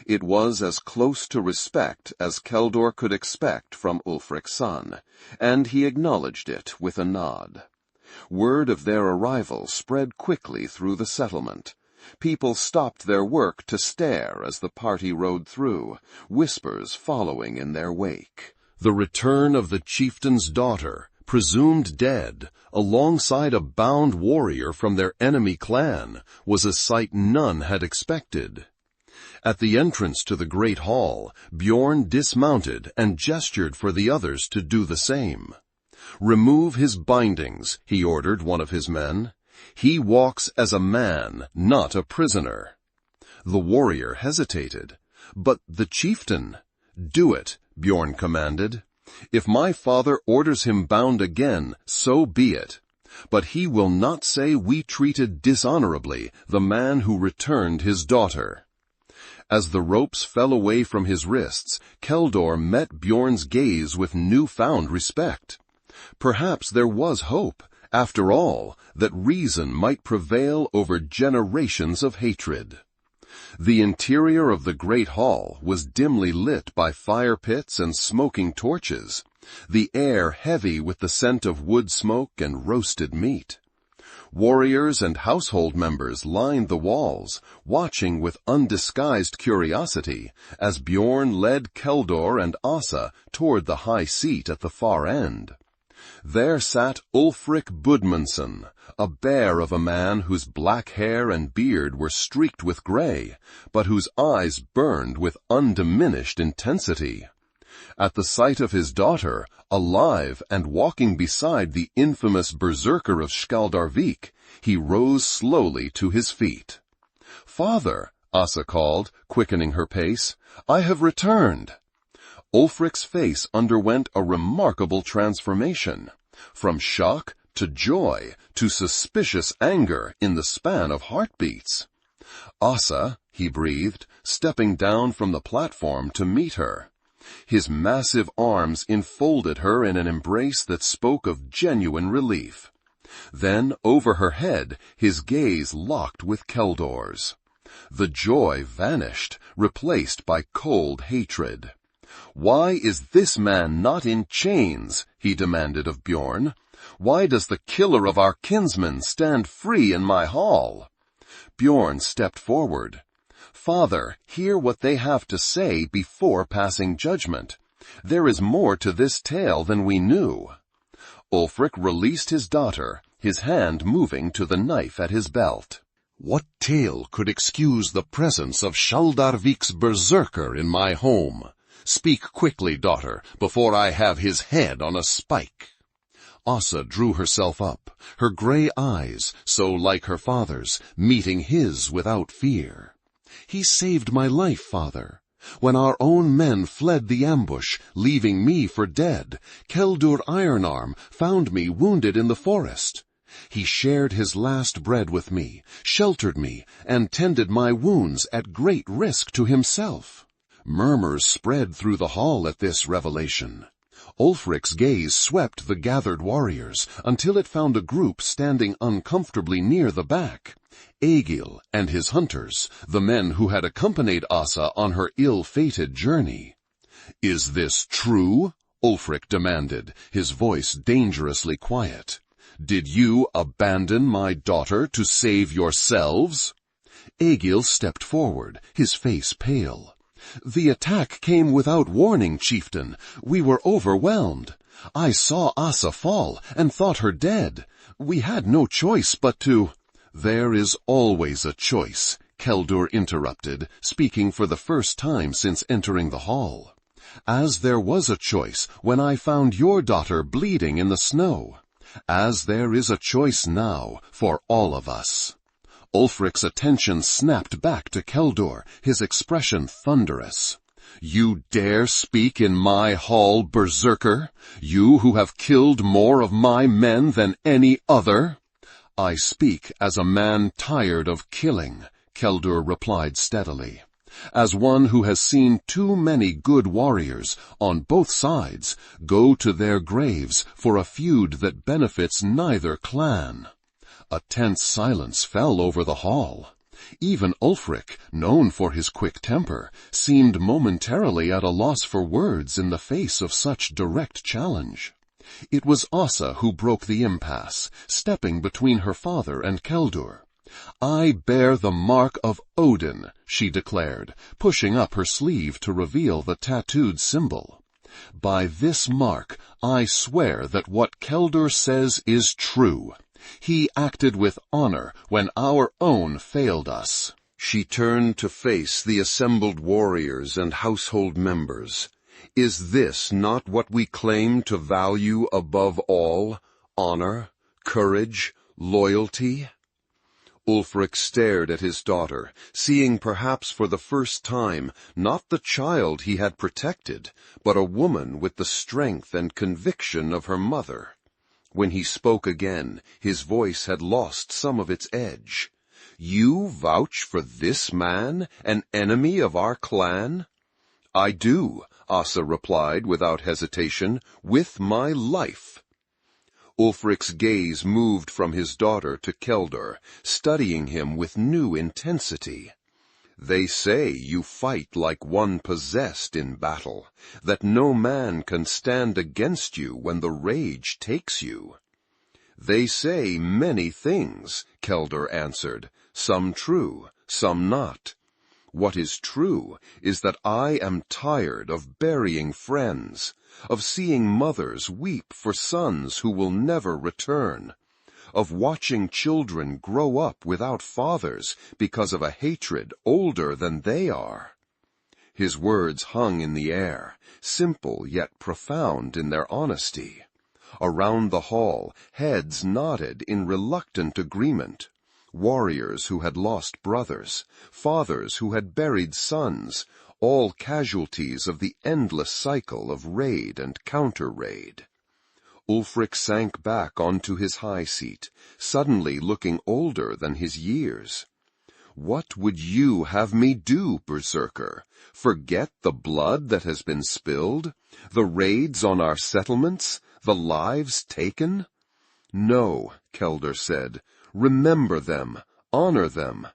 B: It was as close to respect as Keldur could expect from Ulfric's son, and he acknowledged it with a nod. Word of their arrival spread quickly through the settlement. People stopped their work to stare as the party rode through, whispers following in their wake.
A: The return of the chieftain's daughter, presumed dead, alongside a bound warrior from their enemy clan, was a sight none had expected. At the entrance to the great hall, Bjorn dismounted and gestured for the others to do the same. "Remove his bindings," he ordered one of his men. "He walks as a man, not a prisoner." The warrior hesitated. "But the chieftain—" "Do it," Bjorn commanded. "If my father orders him bound again, so be it. But he will not say we treated dishonorably the man who returned his daughter." As the ropes fell away from his wrists, Keldur met Bjorn's gaze with newfound respect. Perhaps there was hope, after all, that reason might prevail over generations of hatred. The interior of the great hall was dimly lit by fire pits and smoking torches, the air heavy with the scent of wood smoke and roasted meat. Warriors and household members lined the walls, watching with undisguised curiosity as Bjorn led Keldur and Asa toward the high seat at the far end. There sat Ulfric Budmundsson, a bear of a man whose black hair and beard were streaked with gray, but whose eyes burned with undiminished intensity.
C: At the sight of his daughter, alive and walking beside the infamous Berserker of Skjaldarvik, he rose slowly to his feet. "Father," Asa called, quickening her pace, "I have returned." Ulfric's face underwent a remarkable transformation, from shock to joy to suspicious anger in the span of heartbeats. "Asa," he breathed, stepping down from the platform to meet her. His massive arms enfolded her in an embrace that spoke of genuine relief. Then, over her head, his gaze locked with Keldor's. The joy vanished, replaced by cold hatred. "Why is this man not in chains?" he demanded of Bjorn. "Why does the killer of our kinsmen stand free in my hall?" Bjorn stepped forward. "Father, hear what they have to say before passing judgment. There is more to this tale than we knew." Ulfric released his daughter, his hand moving to the knife at his belt.
A: "What tale could excuse the presence of Skjaldarvik's Berserker in my home? Speak quickly, daughter, before I have his head on a spike." Asa drew herself up, her gray eyes, so like her father's, meeting his without fear. "He saved my life, father. When our own men fled the ambush, leaving me for dead, Keldur Ironarm found me wounded in the forest. He shared his last bread with me, sheltered me, and tended my wounds at great risk to himself." Murmurs spread through the hall at this revelation. Ulfric's gaze swept the gathered warriors until it found a group standing uncomfortably near the back. Egil and his hunters, the men who had accompanied Asa on her ill-fated journey. "Is this true?" Ulfric demanded, his voice dangerously quiet. "Did you abandon my daughter to save yourselves?" Egil stepped forward, his face pale. "The attack came without warning, chieftain. We were overwhelmed. I saw Asa fall and thought her dead. We had no choice but to—" "There is always a choice," Keldur interrupted, speaking for the first time since entering the hall. "As there was a choice when I found your daughter bleeding in the snow. As there is a choice now for all of us." Ulfric's attention snapped back to Keldur, his expression thunderous. "You dare speak in my hall, Berserker? You who have killed more of my men than any other?" "I speak as a man tired of killing," Keldur replied steadily. "As one who has seen too many good warriors, on both sides, go to their graves for a feud that benefits neither clan." A tense silence fell over the hall. Even Ulfric, known for his quick temper, seemed momentarily at a loss for words in the face of such direct challenge. It was Asa who broke the impasse, stepping between her father and Keldur. "I bear the mark of Odin," she declared, pushing up her sleeve to reveal the tattooed symbol. "By this mark, I swear that what Keldur says is true. He acted with honor when our own failed us." She turned to face the assembled warriors and household members. "Is this not what we claim to value above all? Honor, courage, loyalty?" Ulfric stared at his daughter, seeing perhaps for the first time not the child he had protected, but a woman with the strength and conviction of her mother. When he spoke again, his voice had lost some of its edge. "You vouch for this man, an enemy of our clan?" "I do," Asa replied without hesitation, "with my life." Ulfric's gaze moved from his daughter to Keldur, studying him with new intensity. "They say you fight like one possessed in battle, that no man can stand against you when the rage takes you." "They say many things," Keldur answered, "some true, some not. What is true is that I am tired of burying friends, of seeing mothers weep for sons who will never return, of watching children grow up without fathers because of a hatred older than they are."
C: His words hung in the air, simple yet profound in their honesty. Around the hall, heads nodded in reluctant agreement. Warriors who had lost brothers, fathers who had buried sons, all casualties of the endless cycle of raid and counter-raid. Ulfric sank back onto his high seat, suddenly looking older than his years. "What would you have me do, Berserker? Forget the blood that has been spilled? The raids on our settlements? The lives taken?" "No," Keldur said. "Remember them, honor them.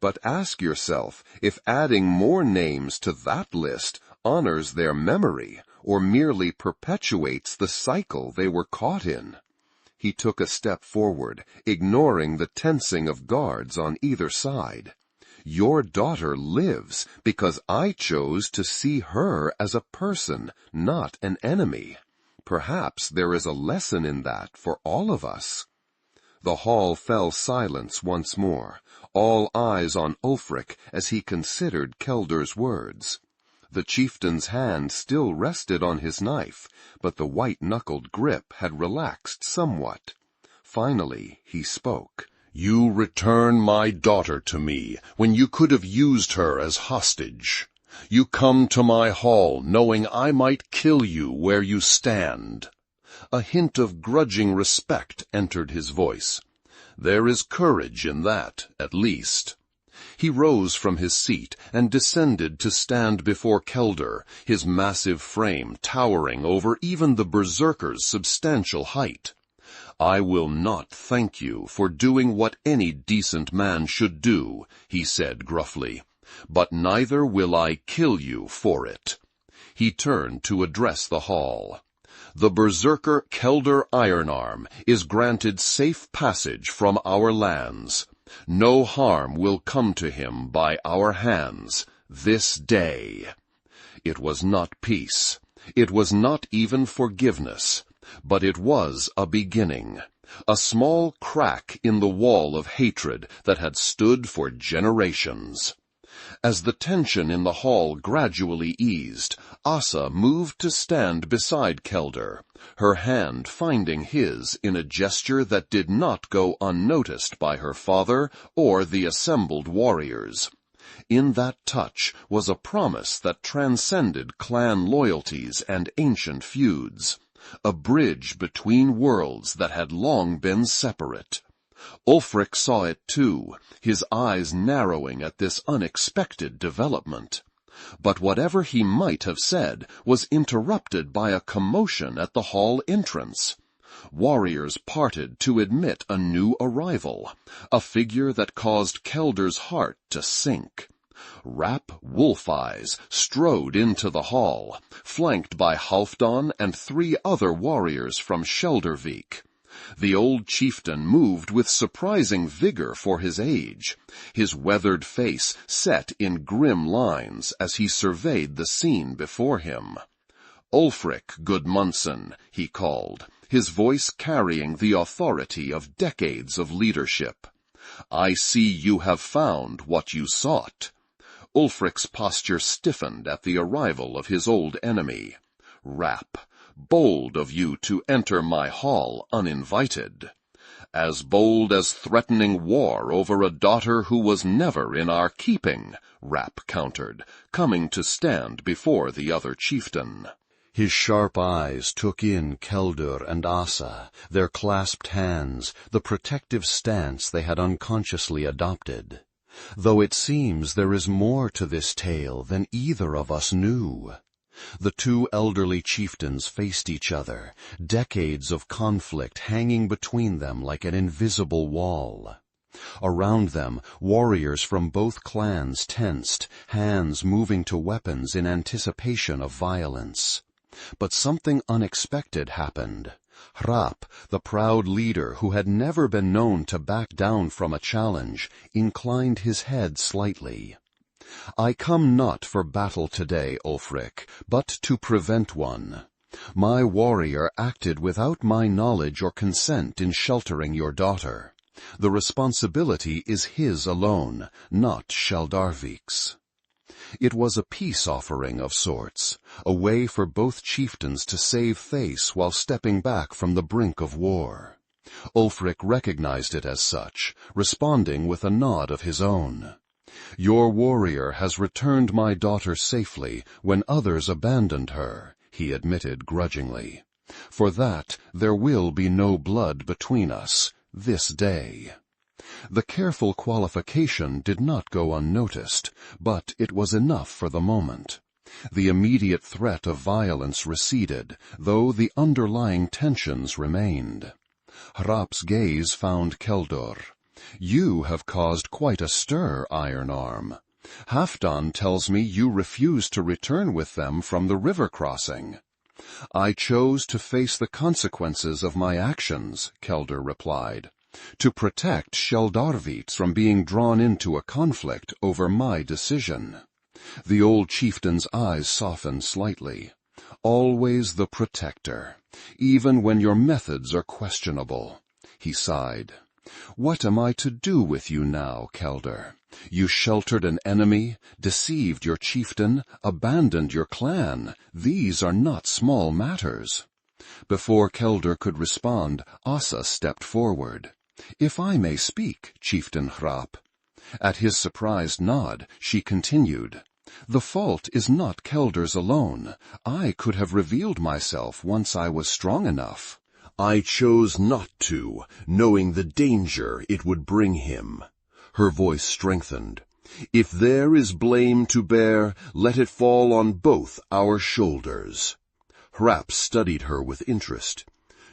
C: But ask yourself if adding more names to that list honors their memory or merely perpetuates the cycle they were caught in." He took a step forward, ignoring the tensing of guards on either side. "Your daughter lives because I chose to see her as a person, not an enemy. Perhaps there is a lesson in that for all of us." The hall fell silence once more, all eyes on Ulfric as he considered Keldur's words. The chieftain's hand still rested on his knife, but the white-knuckled grip had relaxed somewhat. Finally he spoke.
B: "You return my daughter to me when you could have used her as hostage. You come to my hall knowing I might kill you where you stand." A hint of grudging respect entered his voice. "There is courage in that, at least." He rose from his seat and descended to stand before Keldur, his massive frame towering over even the Berserker's substantial height. "I will not thank you for doing what any decent man should do," he said gruffly, "but neither will I kill you for it." He turned to address the hall. "The Berserker Keldur Ironarm is granted safe passage from our lands. No harm will come to him by our hands this day." It was not peace. It was not even forgiveness. But it was a beginning, a small crack in the wall of hatred that had stood for generations. As the tension in the hall gradually eased, Asa moved to stand beside Keldur, her hand finding his in a gesture that did not go unnoticed by her father or the assembled warriors. In that touch was a promise that transcended clan loyalties and ancient feuds, a bridge between worlds that had long been separate. Ulfric saw it too, his eyes narrowing at this unexpected development. But whatever he might have said was interrupted by a commotion at the hall entrance. Warriors parted to admit a new arrival, a figure that caused Keldur's heart to sink. Rap Wolfeyes strode into the hall, flanked by Halfdan and 3 other warriors from Sheldervik. The old chieftain moved with surprising vigor for his age, his weathered face set in grim lines as he surveyed the scene before him. "Ulfric Gudmundsson," he called, his voice carrying the authority of decades of leadership. "I see you have found what you sought." Ulfric's posture stiffened at the arrival of his old enemy. "Rap, bold of you to enter my hall uninvited." "As bold as threatening war over a daughter who was never in our keeping," Rap countered, coming to stand before the other chieftain. His sharp eyes took in Keldur and Asa, their clasped hands, the protective stance they had unconsciously adopted. "Though it seems there is more to this tale than either of us knew." The 2 elderly chieftains faced each other, decades of conflict hanging between them like an invisible wall. Around them, warriors from both clans tensed, hands moving to weapons in anticipation of violence. But something unexpected happened. Hrap, the proud leader who had never been known to back down from a challenge, inclined his head slightly. "I come not for battle today, Ulfric, but to prevent one. My warrior acted without my knowledge or consent in sheltering your daughter. The responsibility is his alone, not Sheldarvik's."
C: It was a peace offering of sorts, a way for both chieftains to save face while stepping back from the brink of war. Ulfric recognized it as such, responding with a nod of his own. "Your warrior has returned my daughter safely when others abandoned her," he admitted grudgingly. "For that there will be no blood between us this day." The careful qualification did not go unnoticed, but it was enough for the moment. The immediate threat of violence receded, though the underlying tensions remained. Hrap's gaze found Keldur. "You have caused quite a stir, Iron Arm. Halfdan tells me you refused to return with them from the river crossing." "I chose to face the consequences of my actions," Keldur replied, "to protect Sheldarvit from being drawn into a conflict over my decision." The old chieftain's eyes softened slightly. "Always the protector, even when your methods are questionable," he sighed. "What am I to do with you now, Keldur? You sheltered an enemy, deceived your chieftain, abandoned your clan. These are not small matters." Before Keldur could respond, Asa stepped forward. "If I may speak, Chieftain Hrap." At his surprised nod, she continued, "The fault is not Keldur's alone. I could have revealed myself once I was strong enough."
B: "I chose not to, knowing the danger it would bring him." Her voice strengthened. "If there is blame to bear, let it fall on both our shoulders." Hrap studied her with interest.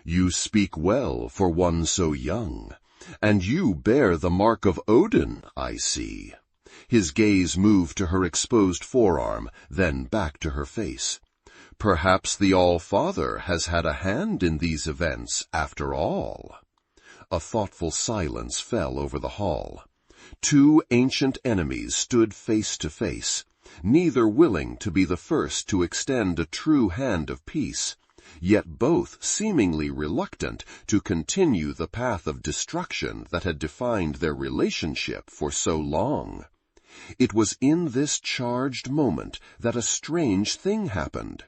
B: "You speak well for one so young. And you bear the mark of Odin, I see." His gaze moved to her exposed forearm, then back to her face. "Perhaps the All-Father has had a hand in these events, after all." A thoughtful silence fell over the hall. Two ancient enemies stood face to face, neither willing to be the first to extend a true hand of peace, yet both seemingly reluctant to continue the path of destruction that had defined their relationship for so long. It was in this charged moment that a strange thing happened.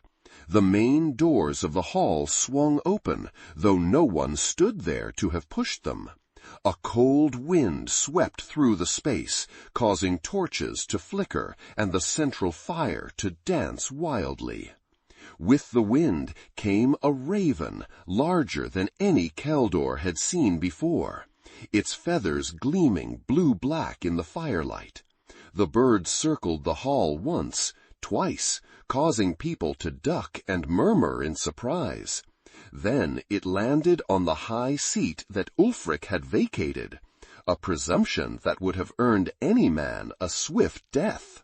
B: The main doors of the hall swung open, though no one stood there to have pushed them. A cold wind swept through the space, causing torches to flicker and the central fire to dance wildly. With the wind came a raven, larger than any Keldur had seen before, its feathers gleaming blue-black in the firelight. The bird circled the hall once, twice, causing people to duck and murmur in surprise. Then it landed on the high seat that Ulfric had vacated, a presumption that would have earned any man a swift death.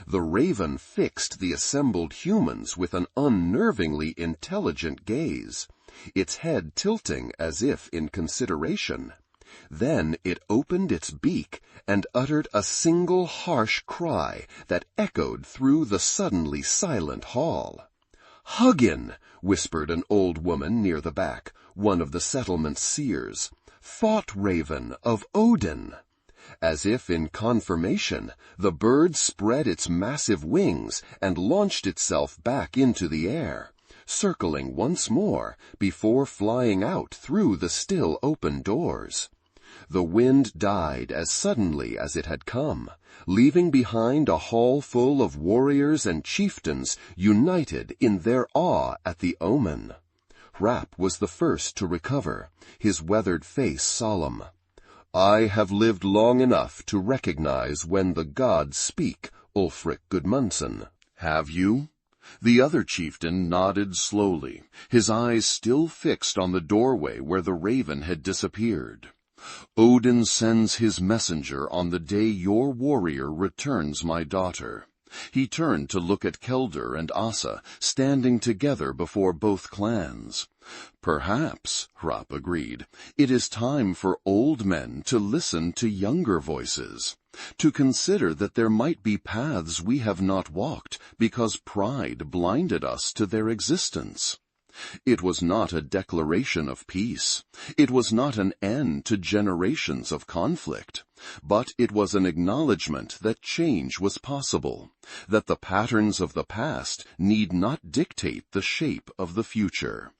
B: The raven fixed the assembled humans with an unnervingly intelligent gaze, its head tilting as if in consideration. Then it opened its beak and uttered a single harsh cry that echoed through the suddenly silent hall. "Huggin!" whispered an old woman near the back, one of the settlement's seers. "Thought raven of Odin." As if in confirmation, the bird spread its massive wings and launched itself back into the air, circling once more before flying out through the still open doors. The wind died as suddenly as it had come, leaving behind a hall full of warriors and chieftains united in their awe at the omen. Hrap was the first to recover, his weathered face solemn. "I have lived long enough to recognize when the gods speak, Ulfric Gudmundsson." "Have you?" The other chieftain nodded slowly, his eyes still fixed on the doorway where the raven had disappeared. "Odin sends his messenger on the day your warrior returns my daughter." He turned to look at Keldur and Asa, standing together before both clans. "Perhaps," Hrap agreed, "it is time for old men to listen to younger voices, to consider that there might be paths we have not walked because pride blinded us to their existence." It was not a declaration of peace. It was not an end to generations of conflict.
A: But it was an acknowledgment that change was possible, that the patterns of the past need not dictate the shape of the future.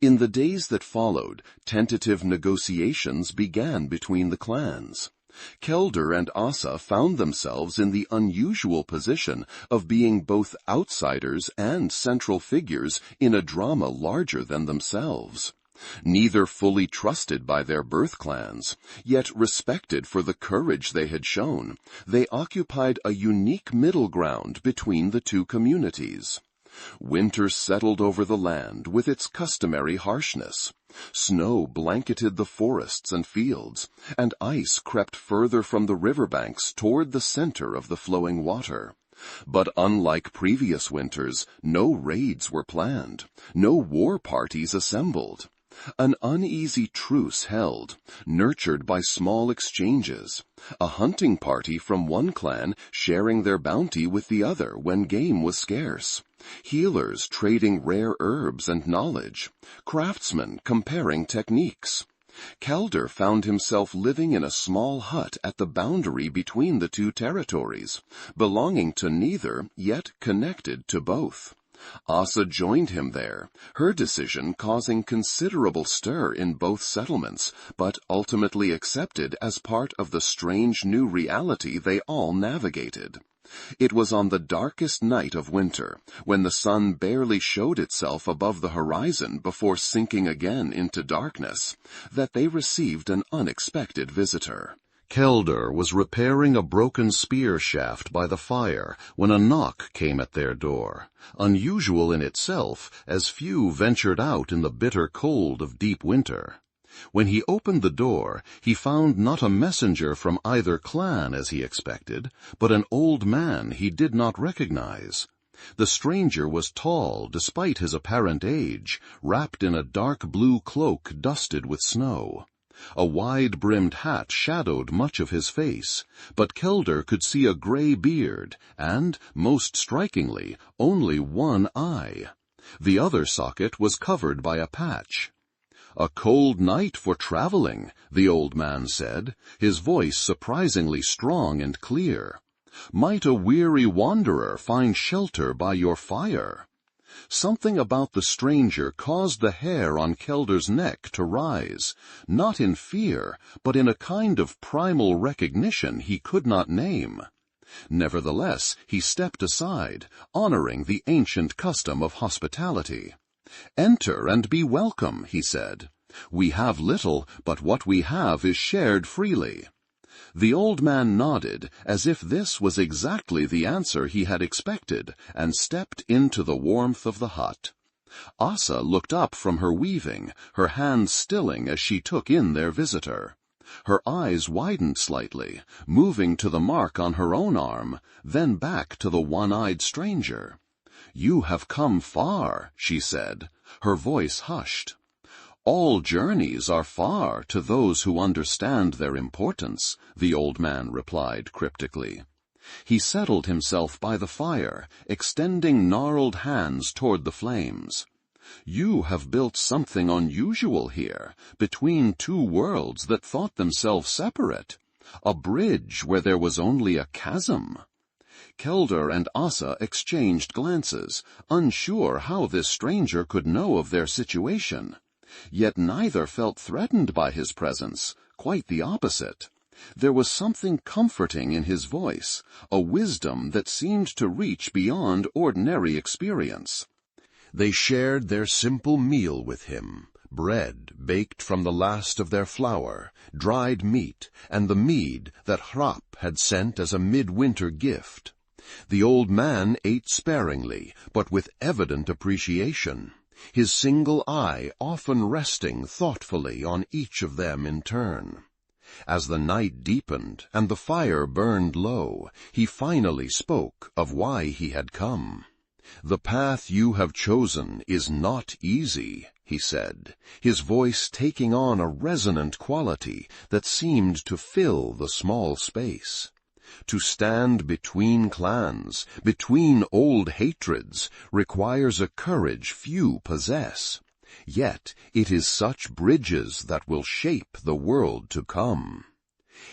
A: In the days that followed, tentative negotiations began between the clans. Keldur and Asa found themselves in the unusual position of being both outsiders and central figures in a drama larger than themselves. Neither fully trusted by their birth clans, yet respected for the courage they had shown, they occupied a unique middle ground between the two communities. Winter settled over the land with its customary harshness. Snow blanketed the forests and fields, and ice crept further from the riverbanks toward the center of the flowing water. But unlike previous winters, no raids were planned, no war parties assembled. An uneasy truce held, nurtured by small exchanges, a hunting party from one clan sharing their bounty with the other when game was scarce, healers trading rare herbs and knowledge, craftsmen comparing techniques. Keldur found himself living in a small hut at the boundary between the two territories, belonging to neither, yet connected to both. Asa joined him there, her decision causing considerable stir in both settlements, but ultimately accepted as part of the strange new reality they all navigated. It was on the darkest night of winter, when the sun barely showed itself above the horizon before sinking again into darkness, that they received an unexpected visitor.
B: Keldur was repairing a broken spear shaft by the fire when a knock came at their door, unusual in itself, as few ventured out in the bitter cold of deep winter. When he opened the door, he found not a messenger from either clan as he expected, but an old man he did not recognize. The stranger was tall despite his apparent age, wrapped in a dark blue cloak dusted with snow. A wide-brimmed hat shadowed much of his face, but Keldur could see a gray beard and, most strikingly, only one eye. The other socket was covered by a patch. "A cold night for traveling," the old man said, his voice surprisingly strong and clear. "Might a weary wanderer find shelter by your fire?" Something about the stranger caused the hair on Keldur's neck to rise, not in fear, but in a kind of primal recognition he could not name. Nevertheless, he stepped aside, honoring the ancient custom of hospitality. "Enter and be welcome," he said. "We have little, but what we have is shared freely." The old man nodded, as if this was exactly the answer he had expected, and stepped into the warmth of the hut. Asa looked up from her weaving, her hands stilling as she took in their visitor. Her eyes widened slightly, moving to the mark on her own arm, then back to the one-eyed stranger. "You have come far," she said, her voice hushed. "All journeys are far to those who understand their importance," the old man replied cryptically. He settled himself by the fire, extending gnarled hands toward the flames. "You have built something unusual here, between two worlds that thought themselves separate. A bridge where there was only a chasm." Keldur and Asa exchanged glances, unsure how this stranger could know of their situation. Yet neither felt threatened by his presence, quite the opposite. There was something comforting in his voice, a wisdom that seemed to reach beyond ordinary experience. They shared their simple meal with him, bread baked from the last of their flour, dried meat, and the mead that Hrap had sent as a midwinter gift. The old man ate sparingly, but with evident appreciation, his single eye often resting thoughtfully on each of them in turn. As the night deepened and the fire burned low, he finally spoke of why he had come. "The path you have chosen is not easy," he said, his voice taking on a resonant quality that seemed to fill the small space. To stand between clans, between old hatreds, requires a courage few possess. Yet it is such bridges that will shape the world to come.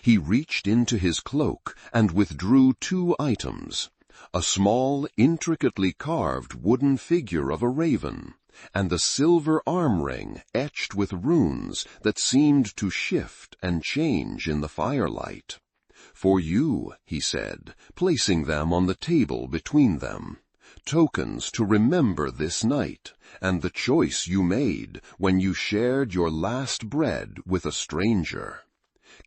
B: He reached into his cloak and withdrew 2 items, a small, intricately carved wooden figure of a raven, and a silver arm ring etched with runes that seemed to shift and change in the firelight. "For you," he said, placing them on the table between them, "tokens to remember this night, and the choice you made when you shared your last bread with a stranger."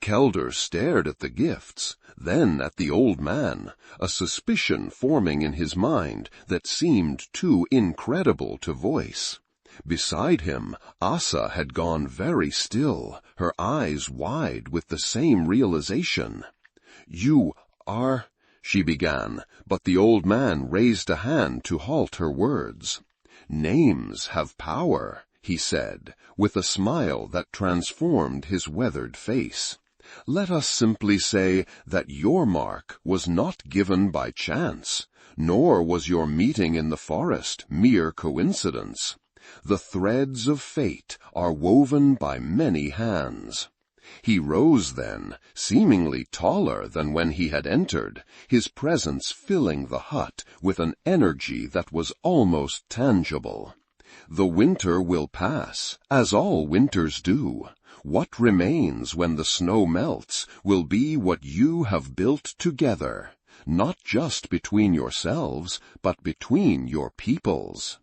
B: Keldur stared at the gifts, then at the old man, a suspicion forming in his mind that seemed too incredible to voice. Beside him, Asa had gone very still, her eyes wide with the same realization. "You are—" she began, but the old man raised a hand to halt her words. "Names have power," he said, with a smile that transformed his weathered face. "Let us simply say that your mark was not given by chance, nor was your meeting in the forest mere coincidence. The threads of fate are woven by many hands." He rose then, seemingly taller than when he had entered, his presence filling the hut with an energy that was almost tangible. "The winter will pass, as all winters do. What remains when the snow melts will be what you have built together, not just between yourselves, but between your peoples."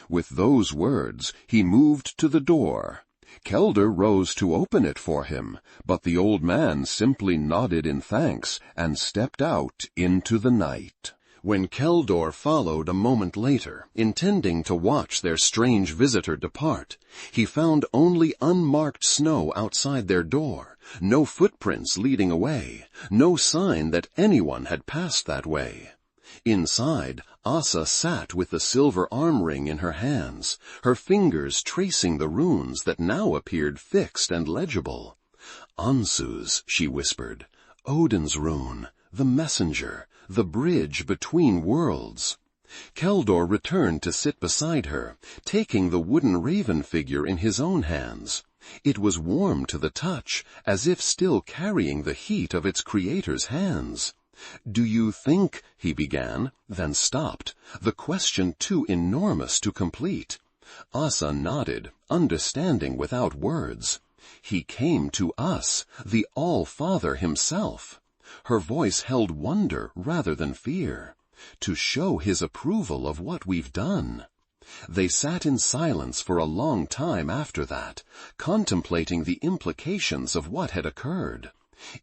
B: With those words, he moved to the door. Keldur rose to open it for him, but the old man simply nodded in thanks and stepped out into the night. When Keldur followed a moment later, intending to watch their strange visitor depart, he found only unmarked snow outside their door, no footprints leading away, no sign that anyone had passed that way. Inside, Asa sat with the silver arm ring in her hands, her fingers tracing the runes that now appeared fixed and legible. "Ansu's," she whispered, "Odin's rune, the messenger, the bridge between worlds." Keldur returned to sit beside her, taking the wooden raven figure in his own hands. It was warm to the touch, as if still carrying the heat of its creator's hands. "Do you think—" he began, then stopped, the question too enormous to complete. Asa nodded, understanding without words. "He came to us, the All-Father himself." Her voice held wonder rather than fear. "To show his approval of what we've done." They sat in silence for a long time after that, contemplating the implications of what had occurred.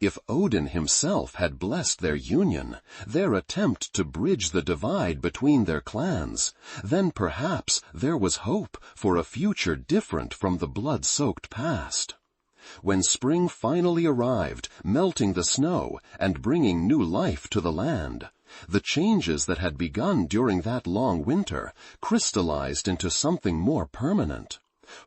B: If Odin himself had blessed their union, their attempt to bridge the divide between their clans, then perhaps there was hope for a future different from the blood-soaked past. When spring finally arrived, melting the snow and bringing new life to the land, the changes that had begun during that long winter crystallized into something more permanent.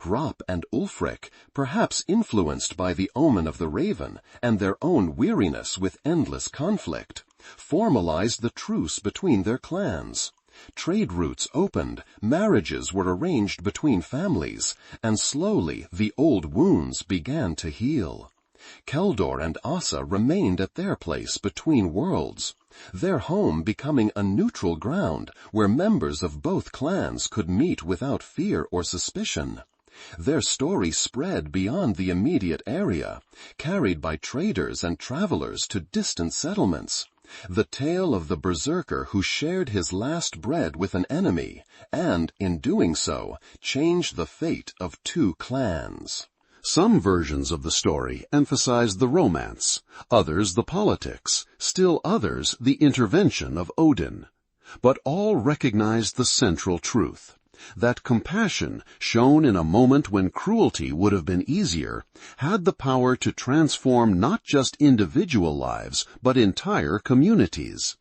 B: Hrap and Ulfric, perhaps influenced by the omen of the raven and their own weariness with endless conflict, formalized the truce between their clans. Trade routes opened, marriages were arranged between families, and slowly the old wounds began to heal. Keldur and Asa remained at their place between worlds, their home becoming a neutral ground where members of both clans could meet without fear or suspicion. Their story spread beyond the immediate area, carried by traders and travelers to distant settlements. The tale of the Berserker who shared his last bread with an enemy, and, in doing so, changed the fate of 2 clans.
C: Some versions of the story emphasize the romance, others the politics, still others the intervention of Odin. But all recognize the central truth, that compassion, shown in a moment when cruelty would have been easier, had the power to transform not just individual lives, but entire communities.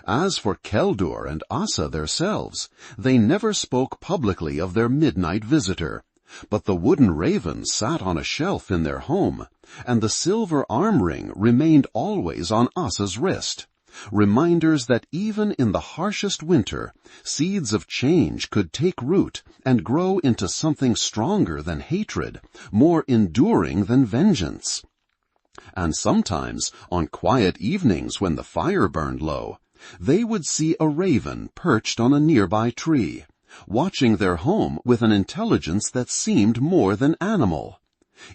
C: As for Keldur and Asa themselves, they never spoke publicly of their midnight visitor, but the wooden raven sat on a shelf in their home, and the silver arm ring remained always on Asa's wrist. Reminders that even in the harshest winter, seeds of change could take root and grow into something stronger than hatred, more enduring than vengeance. And sometimes, on quiet evenings when the fire burned low, they would see a raven perched on a nearby tree, watching their home with an intelligence that seemed more than animal.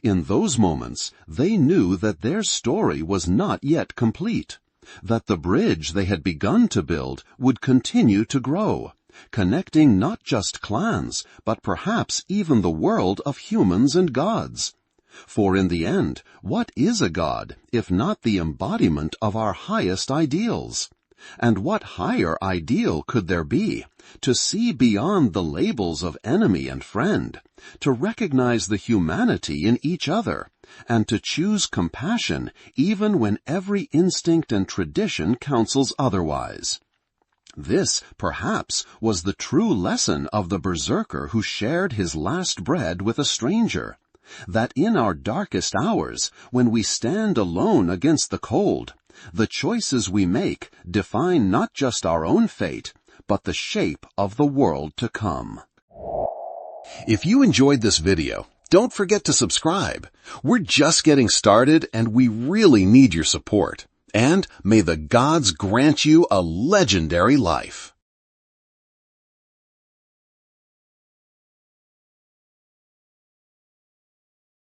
C: In those moments, they knew that their story was not yet complete, that the bridge they had begun to build would continue to grow, connecting not just clans, but perhaps even the world of humans and gods. For in the end, what is a god, if not the embodiment of our highest ideals? And what higher ideal could there be, to see beyond the labels of enemy and friend, to recognize the humanity in each other, and to choose compassion even when every instinct and tradition counsels otherwise? This, perhaps, was the true lesson of the Berserker who shared his last bread with a stranger, that in our darkest hours, when we stand alone against the cold, the choices we make define not just our own fate, but the shape of the world to come.
B: If you enjoyed this video, don't forget to subscribe. We're just getting started and we really need your support. And may the gods grant you a legendary life.